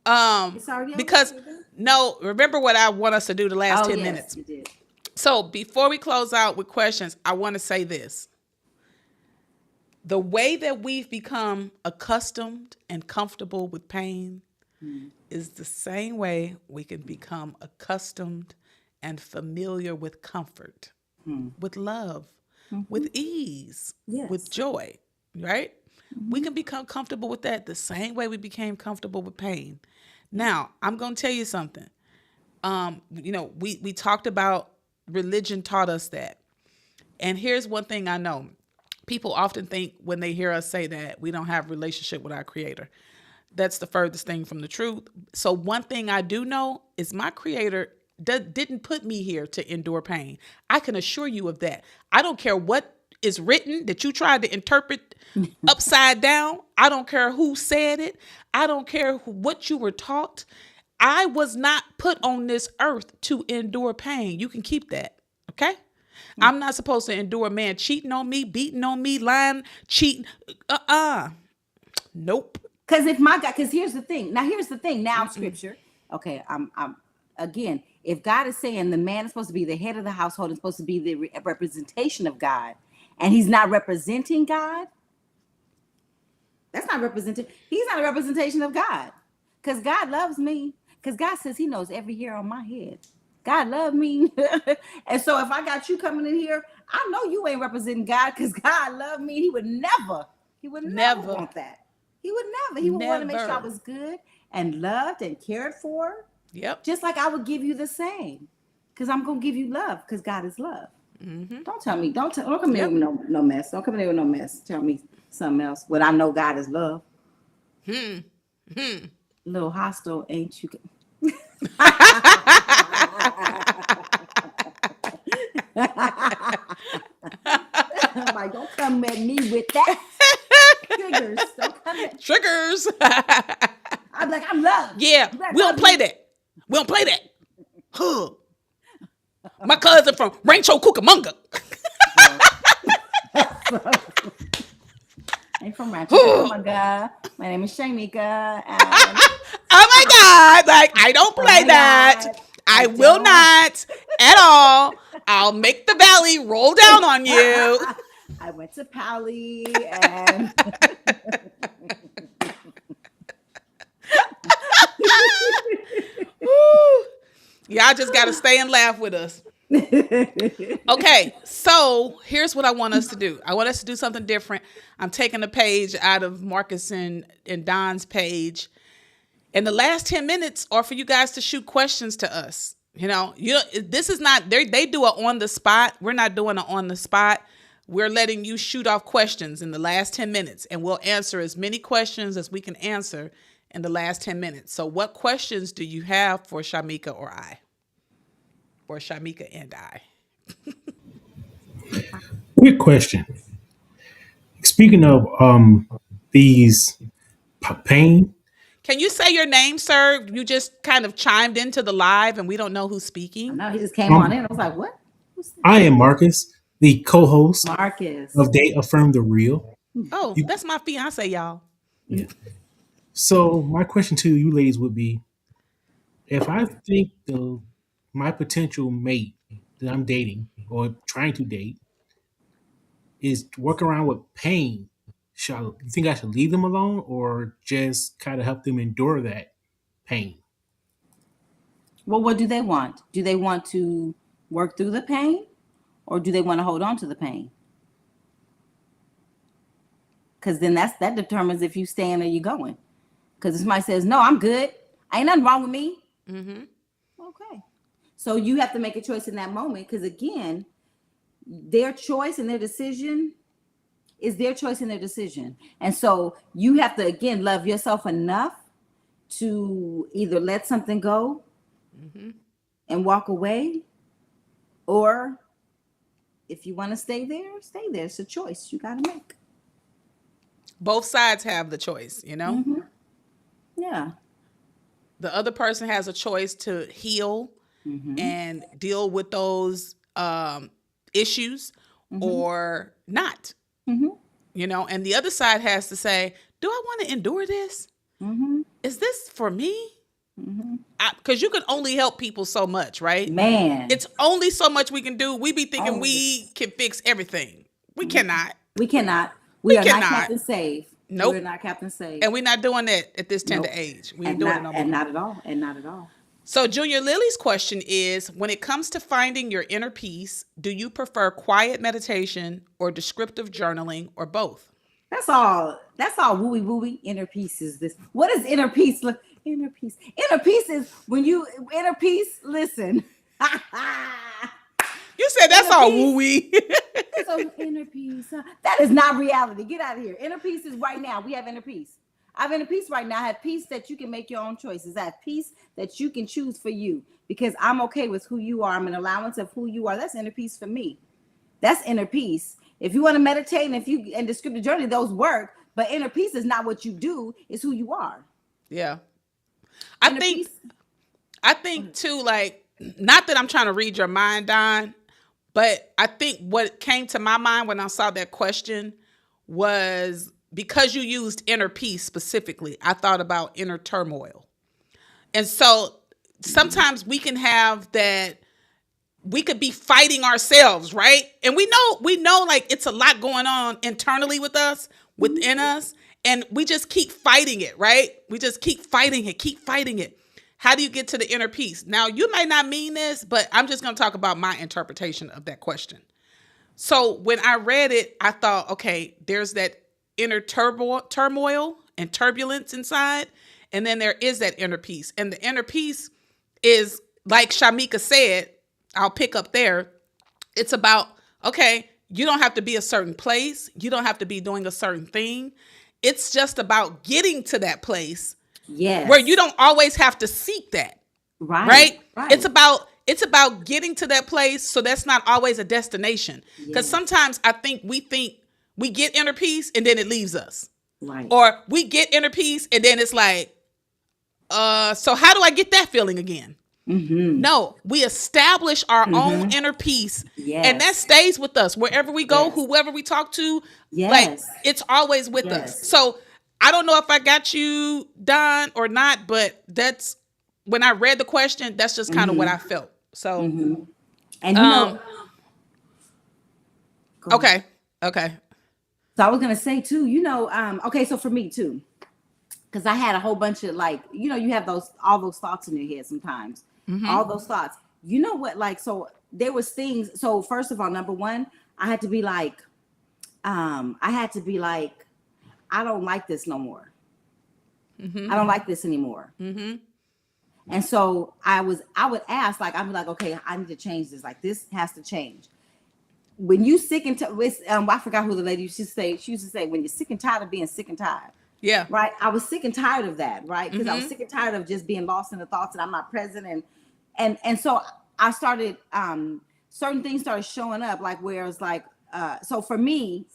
It's already over?
because no, remember what I want us to do the last 10
yes,
minutes.
You did.
So before we close out with questions, I want to say this. The way that we've become accustomed and comfortable with pain is the same way we can become accustomed and familiar with comfort, with love, with ease, with joy, right? We can become comfortable with that the same way we became comfortable with pain. Now, I'm going to tell you something. We talked about religion taught us that. And here's one thing I know. People often think when they hear us say that we don't have a relationship with our creator. That's the furthest thing from the truth. So one thing I do know is my creator didn't put me here to endure pain. I can assure you of that. I don't care what is written that you tried to interpret upside down. I don't care who said it. I don't care what you were taught. I was not put on this earth to endure pain. You can keep that. Okay? I'm not supposed to endure a man cheating on me, beating on me, lying, cheating. Nope.
Because if my God, because here's the thing. Now scripture. Okay, I'm again, if God is saying the man is supposed to be the head of the household and supposed to be the representation of God, and he's not representing God, that's not representing. He's not a representation of God. Because God loves me. Because God says he knows every hair on my head. God love me. And so if I got you coming in here, I know you ain't representing God because God loved me. He would never want that. He would never. He would want to make sure I was good and loved and cared for.
Yep.
Just like I would give you the same. Because I'm going to give you love because God is love. Don't tell me. Don't come in with no mess. Don't come in with no mess. Tell me something else. What I know God is love. Little hostile, ain't you? I'm like, don't come at me with that. Triggers. Don't come at
Triggers.
I'm like, I'm loved.
Yeah, we don't play that. We don't play that. Huh. My cousin from Rancho Cucamonga.
I'm from Rancho Cucamonga. My name is Shimeka.
Oh my God. Like, I don't play that.
God.
I will not at all. I'll make the valley roll down on you.
I went to Pali and
Y'all just got to stay and laugh with us. Okay, so here's what I want us to do. I want us to do something different. I'm taking a page out of Marcus and Don's page. And the last 10 minutes are for you guys to shoot questions to us. This is not, they do it on the spot. We're not doing it on the spot. We're letting you shoot off questions in the last 10 minutes, and we'll answer as many questions as we can answer in the last 10 minutes. So what questions do you have for Shimeka or I? Or Shimeka and I?
Quick question. Speaking of these pain,
Can you say your name, sir? You just kind of chimed into the live and we don't know who's
I
speaking.
know he just came on
um,
in. I was like, what? Who's that?
I am Marcus, the co-host
Marcus.
of They Affirm the Real.
Oh,
You,
that's my fiance, y'all.
yeah. So my question to you ladies would be: if I think the my potential mate that I'm dating or trying to date is working around with pain, you think I should leave them alone or just kind of help them endure that pain?
Well, what do they want? Do they want to work through the pain, or do they want to hold on to the pain? Because then that determines if you staying or you going. Because if somebody says, no, I'm good, ain't nothing wrong with me.
Mm-hmm.
Okay. So you have to make a choice in that moment. Because again, their choice and their decision is their choice and their decision. And so you have to, again, love yourself enough to either let something go
Mm-hmm.
and walk away, or if you want to stay there, stay there. It's a choice you got to make.
Both sides have the choice,
Mm-hmm. Yeah.
The other person has a choice to heal
Mm-hmm.
and deal with those issues
Mm-hmm.
or not,
Mm-hmm.
and the other side has to say, do I want to endure this?
Mm-hmm.
Is this for me?
Mm-hmm.
Because you can only help people so much, right?
Man.
It's only so much we can do. We be thinking
Only.
we can fix everything. We cannot.
We cannot.
We
We are not
cannot.
Captain Save.
Nope.
We're not Captain Save.
And we're not doing that at this tender
Nope.
age. We ain't
And
doing it
not
no
and
more.
not at all. And not at all.
So Junior Lily's question is, when it comes to finding your inner peace, do you prefer quiet meditation or descriptive journaling or both?
That's all. That's all. Wooey wooey. Inner peace is this. What is inner peace? Inner peace. Inner peace is when you inner peace. Listen.
You said that's
Inner
all
peace.
wooey.
So inner peace. That is not reality. Get out of here. Inner peace is right now. We have inner peace. I have inner peace right now. I have peace that you can make your own choices. I have peace that you can choose for you because I'm okay with who you are. I'm an allowance of who you are. That's inner peace for me. That's inner peace. If you want to meditate and descriptive journey, those work. But inner peace is not what you do; it's who you are.
Yeah. I
Inner
think
peace.
I think too, like, not that I'm trying to read your mind, Don, but I think what came to my mind when I saw that question was because you used inner peace specifically, I thought about inner turmoil. And so sometimes we can have that, we could be fighting ourselves, right? And we know like it's a lot going on internally with us, within us, and we just keep fighting it, right? We just keep fighting it, keep fighting it. How do you get to the inner peace? Now, you might not mean this, but I'm just going to talk about my interpretation of that question. So when I read it, I thought, okay, there's that inner turmoil and turbulence inside, and then there is that inner peace. And the inner peace is, like Shimeka said, I'll pick up there. It's about, okay, you don't have to be a certain place. You don't have to be doing a certain thing. It's just about getting to that place
Yes.
where you don't always have to seek that, right?
Right.
It's about getting to that place, so that's not always a destination. Because
Yes.
sometimes I think we get inner peace and then it leaves us.
Right.
Or we get inner peace and then it's like, so how do I get that feeling again?
Mm-hmm.
No, we establish our own inner peace,
Yes.
and that stays with us wherever we go,
Yes.
whoever we talk to.
Yes.
Like, it's always with us.
Yes.
So I don't know if I got you, Don, or not, but that's when I read the question. That's just kind of what I felt. So,
And you know, go ahead.
okay.
So I was gonna say too, okay, so for me too, because I had a whole bunch of like, you have all those thoughts in your head sometimes. All those thoughts. You know what? Like, so there was things. So first of all, number one, I had to be like, I don't like this no more. I don't like this anymore. And so I would ask, like, I'd be like, okay, I need to change this. Like, this has to change. When you sick and I forgot who the lady used to say. She used to say, when you're sick and tired of being sick and tired.
Yeah.
Right. I was sick and tired of that. Right. Because I was sick and tired of just being lost in the thoughts and I'm not present. And so I started, certain things started showing up, like where it was like, so for me,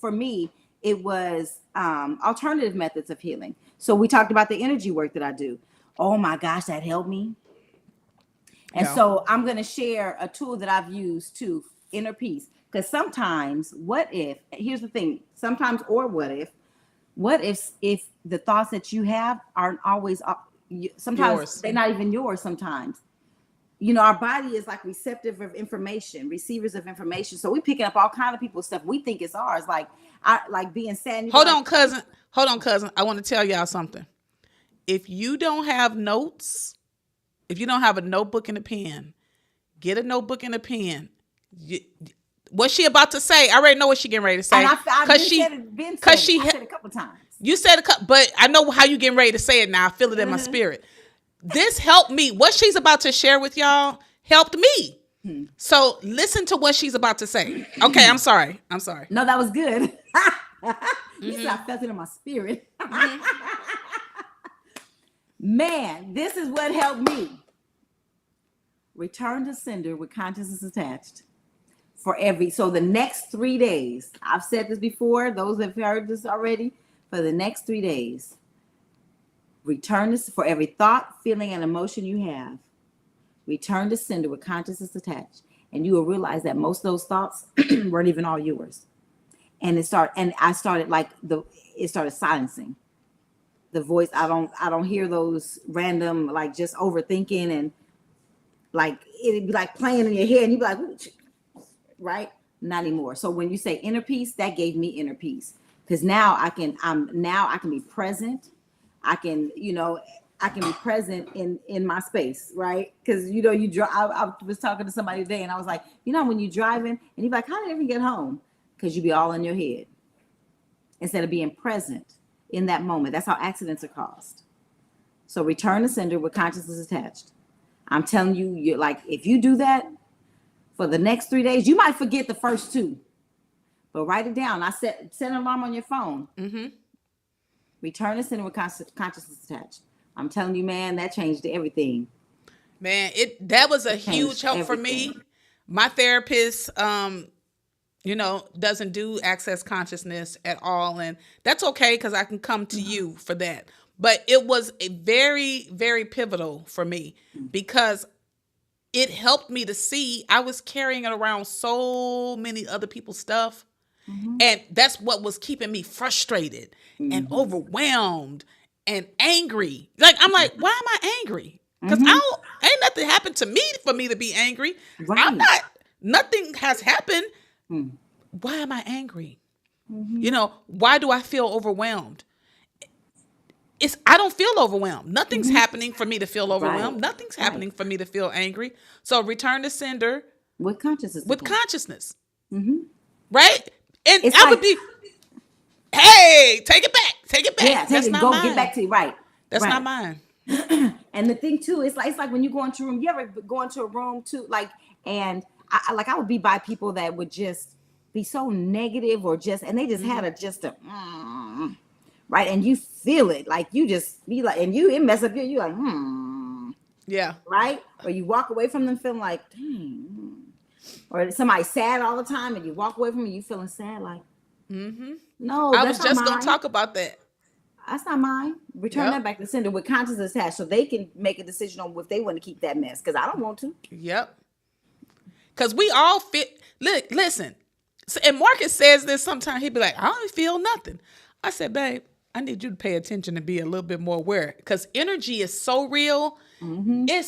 it was alternative methods of healing. So we talked about the energy work that I do. Oh my gosh, that helped me. And
Yeah.
so I'm going to share a tool that I've used to inner peace. Because sometimes, here's the thing, sometimes, or what if the thoughts that you have aren't always, sometimes
Yours.
they're not even yours sometimes. You know, our body is like receptive of information, receivers of information. So we picking up all kind of people's stuff. We think it's ours. Like being sad.
Hold on, cousin. I want to tell y'all something. If you don't have notes, if you don't have a notebook and a pen, get a notebook and a pen. What's she about to say? I already know what she getting ready to say.
And I said it a couple times.
You said a couple, but I know how you getting ready to say it now. I feel it in my spirit. This helped me. What she's about to share with y'all helped me. So listen to what she's about to say. Okay, I'm sorry.
No, that was good. You said I felt it in my spirit. Man, this is what helped me. Return to sender with consciousness attached. So the next 3 days, I've said this before, those that have heard this already, for the next 3 days, return this for every thought, feeling, and emotion you have. Return to sender with consciousness attached. And you will realize that most of those thoughts weren't even all yours. And it started silencing the voice. I don't hear those random, like, just overthinking, and like it'd be like playing in your head and you'd be like, right? Not anymore. So when you say inner peace, that gave me inner peace. Because now I can be present. I can be present in my space, right? Because I was talking to somebody today and I was like, when you're driving and you're like, how did I even get home? Because you be all in your head instead of being present in that moment. That's how accidents are caused. So return to sender with consciousness attached. I'm telling you, you're like, if you do that for the next 3 days, you might forget the first two, but write it down. I set an alarm on your phone. Return to sender with consciousness attached. I'm telling you, man, that changed everything.
Man, that was a huge help for me. My therapist, doesn't do access consciousness at all. And that's okay, because I can come to you for that. But it was a very, very pivotal for me, because it helped me to see I was carrying around so many other people's stuff. And that's what was keeping me frustrated and overwhelmed and angry. Like, I'm like, why am I angry? Because ain't nothing happened to me for me to be angry.
Right.
Nothing has happened. Why am I angry? Why do I feel overwhelmed? I don't feel overwhelmed. Nothing's happening for me to feel overwhelmed. Right. Nothing's happening for me to feel angry. So return to sender
with consciousness.
Right? And I would be, hey, take it back.
Yeah,
that's not mine.
Get back to you. Right.
That's not mine.
And the thing too, it's like when you go into a room, you ever go into a room too, like, and I would be by people that would just be so negative and they just had right. And you feel it, like you just be like, and it mess up you like,
yeah.
Right. Or you walk away from them feeling like, dang. Or somebody sad all the time and you walk away from it, you feeling sad, like, no,
I was just going to talk about that.
That's not mine. Return that back to sender with consciousness attached, so they can make a decision on if they want to keep that mess, because I don't want to.
Yep. Because we all fit. Listen, and Marcus says this sometimes. He'd be like, I don't feel nothing. I said, babe, I need you to pay attention and be a little bit more aware, because energy is so real. I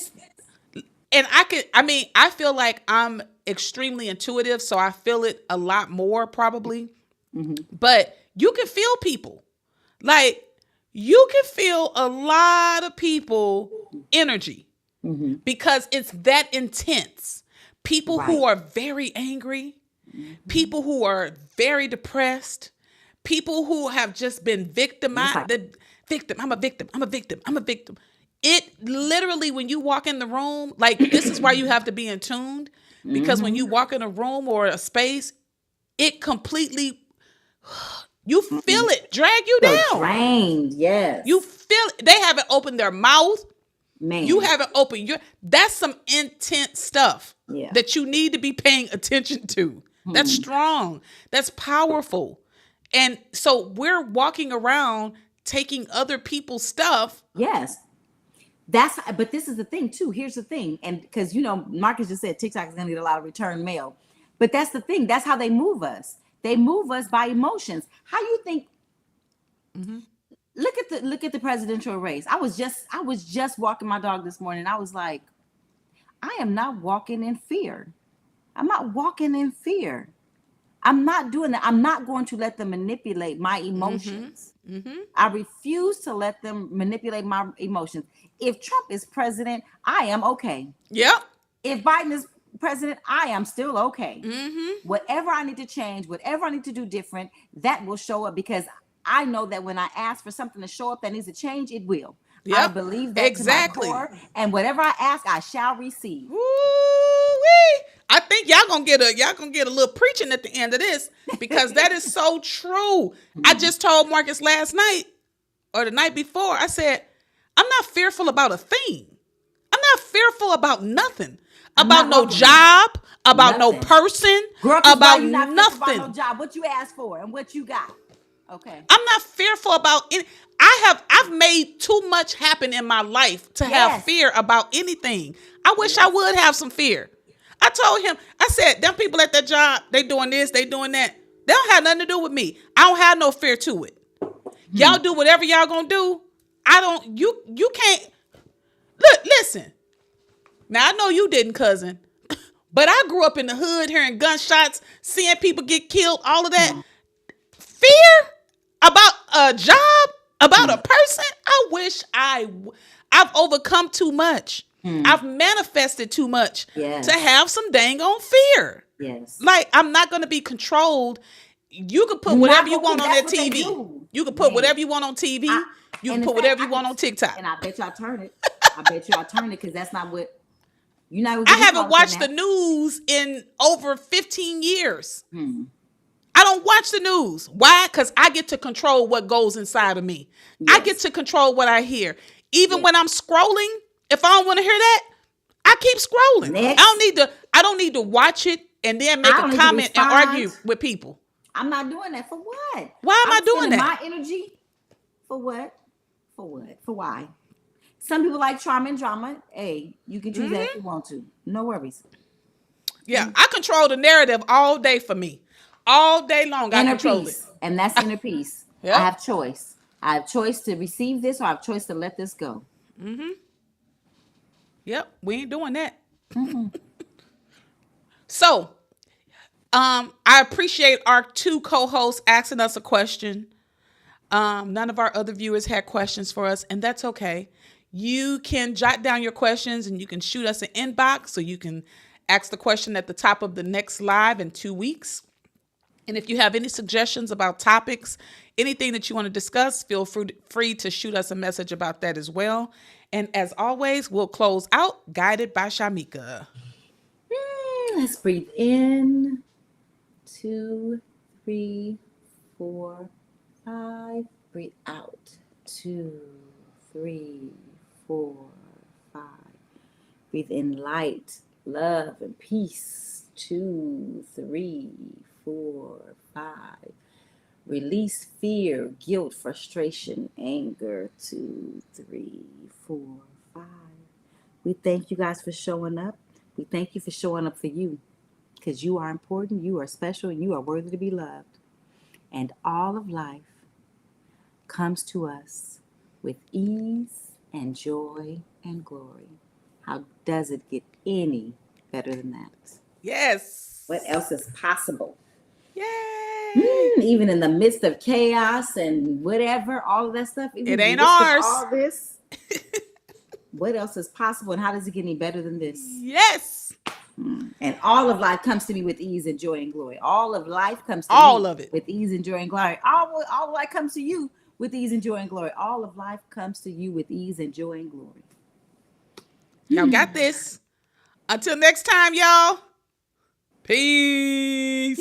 feel like I'm extremely intuitive, so I feel it a lot more probably. But you can feel people. Like, you can feel a lot of people energy because it's that intense. People who are very angry, people who are very depressed, people who have just been victimized. I'm a victim. It literally, when you walk in the room, like this is why you have to be in tuned, because when you walk in a room or a space, it completely, you feel it drag you
So
down.
drained, yes.
You feel it. They haven't opened their mouth.
Man.
You haven't opened your, that's some intense stuff
Yeah.
that you need to be paying attention to. That's strong. That's powerful. And so we're walking around taking other people's stuff.
Yes. But this is the thing too. Here's the thing. And because, Marcus just said TikTok is going to get a lot of return mail. But that's the thing. That's how they move us. They move us by emotions. How you think? Look at the presidential race. I was just walking my dog this morning. I was like, I am not walking in fear. I'm not walking in fear. I'm not doing that. I'm not going to let them manipulate my emotions. I refuse to let them manipulate my emotions. If Trump is president, I am okay.
Yep.
If Biden is president, I am still okay. Whatever I need to change, whatever I need to do different, that will show up, because I know that when I ask for something to show up that needs to change, it will.
Yep.
I believe that
exactly.
to my core, and whatever I ask, I shall receive.
Woo-wee. I think y'all gonna get a little preaching at the end of this, because that is so true. I just told Marcus last night or the night before, I said, I'm not fearful about a thing. I'm not fearful about nothing. About no job, about no person,
Girl,
about
you not
nothing.
about no job. What you asked for and what you got. Okay.
I'm not fearful about it. I've made too much happen in my life to have fear about anything. I wish I would have some fear. I told him, I said, them people at that job, they doing this, they doing that. They don't have nothing to do with me. I don't have no fear to it. Y'all do whatever y'all gonna do. You can't. Look, listen. Now, I know you didn't, cousin, but I grew up in the hood hearing gunshots, seeing people get killed, all of that. Fear about a job, about a person, I wish I've overcome too much. I've manifested too much to have some dang on fear.
Yes.
Like, I'm not going to be controlled. You can put whatever you want on that TV. You can put whatever you want on TV. You can put whatever you want on TikTok.
And I bet y'all turn it. Because that's not what...
I haven't watched the news in over 15 years. I don't watch the news. Why? Because I get to control what goes inside of me. I get to control what I hear. Even when I'm scrolling, if I don't want to hear that, I keep scrolling. I don't need to watch it and then make a comment and argue with people.
I'm not doing that. For what?
Why am I doing that?
My energy for what? For why? Some people like trauma and drama. Hey, you can choose that if you want to. No worries.
Yeah, I control the narrative all day for me. All day long, I control it.
And that's inner peace. I have choice. I have choice to receive this, or I have choice to let this go.
Yep, we ain't doing that. So, I appreciate our two co-hosts asking us a question. None of our other viewers had questions for us, and that's okay. You can jot down your questions and you can shoot us an inbox, so you can ask the question at the top of the next live in 2 weeks. And if you have any suggestions about topics, anything that you want to discuss, feel free to shoot us a message about that as well. And as always, we'll close out guided by Shimeka.
Let's breathe in. 2, 3, 4, 5. Breathe out. 2, 3, 4, 5. Breathe in light, love, and peace. 2, 3, 4, 5. Release fear, guilt, frustration, anger. 2, 3, 4, 5. We thank you guys for showing up. We thank you for showing up for you, because you are important, you are special, and you are worthy to be loved. And all of life comes to us with ease and joy and glory. How does it get any better than that?
Yes.
What else is possible?
Yay.
Even in the midst of chaos and whatever, all of that stuff.
It ain't ours.
All this. What else is possible, and how does it get any better than this?
Yes.
And all of life comes to me with ease and joy and glory. All of life comes to
all
me
of it
with ease and joy and glory. All of life comes to you with ease and joy and glory. All of life comes to you with ease and joy and glory.
Y'all got this. Until next time, y'all. Peace.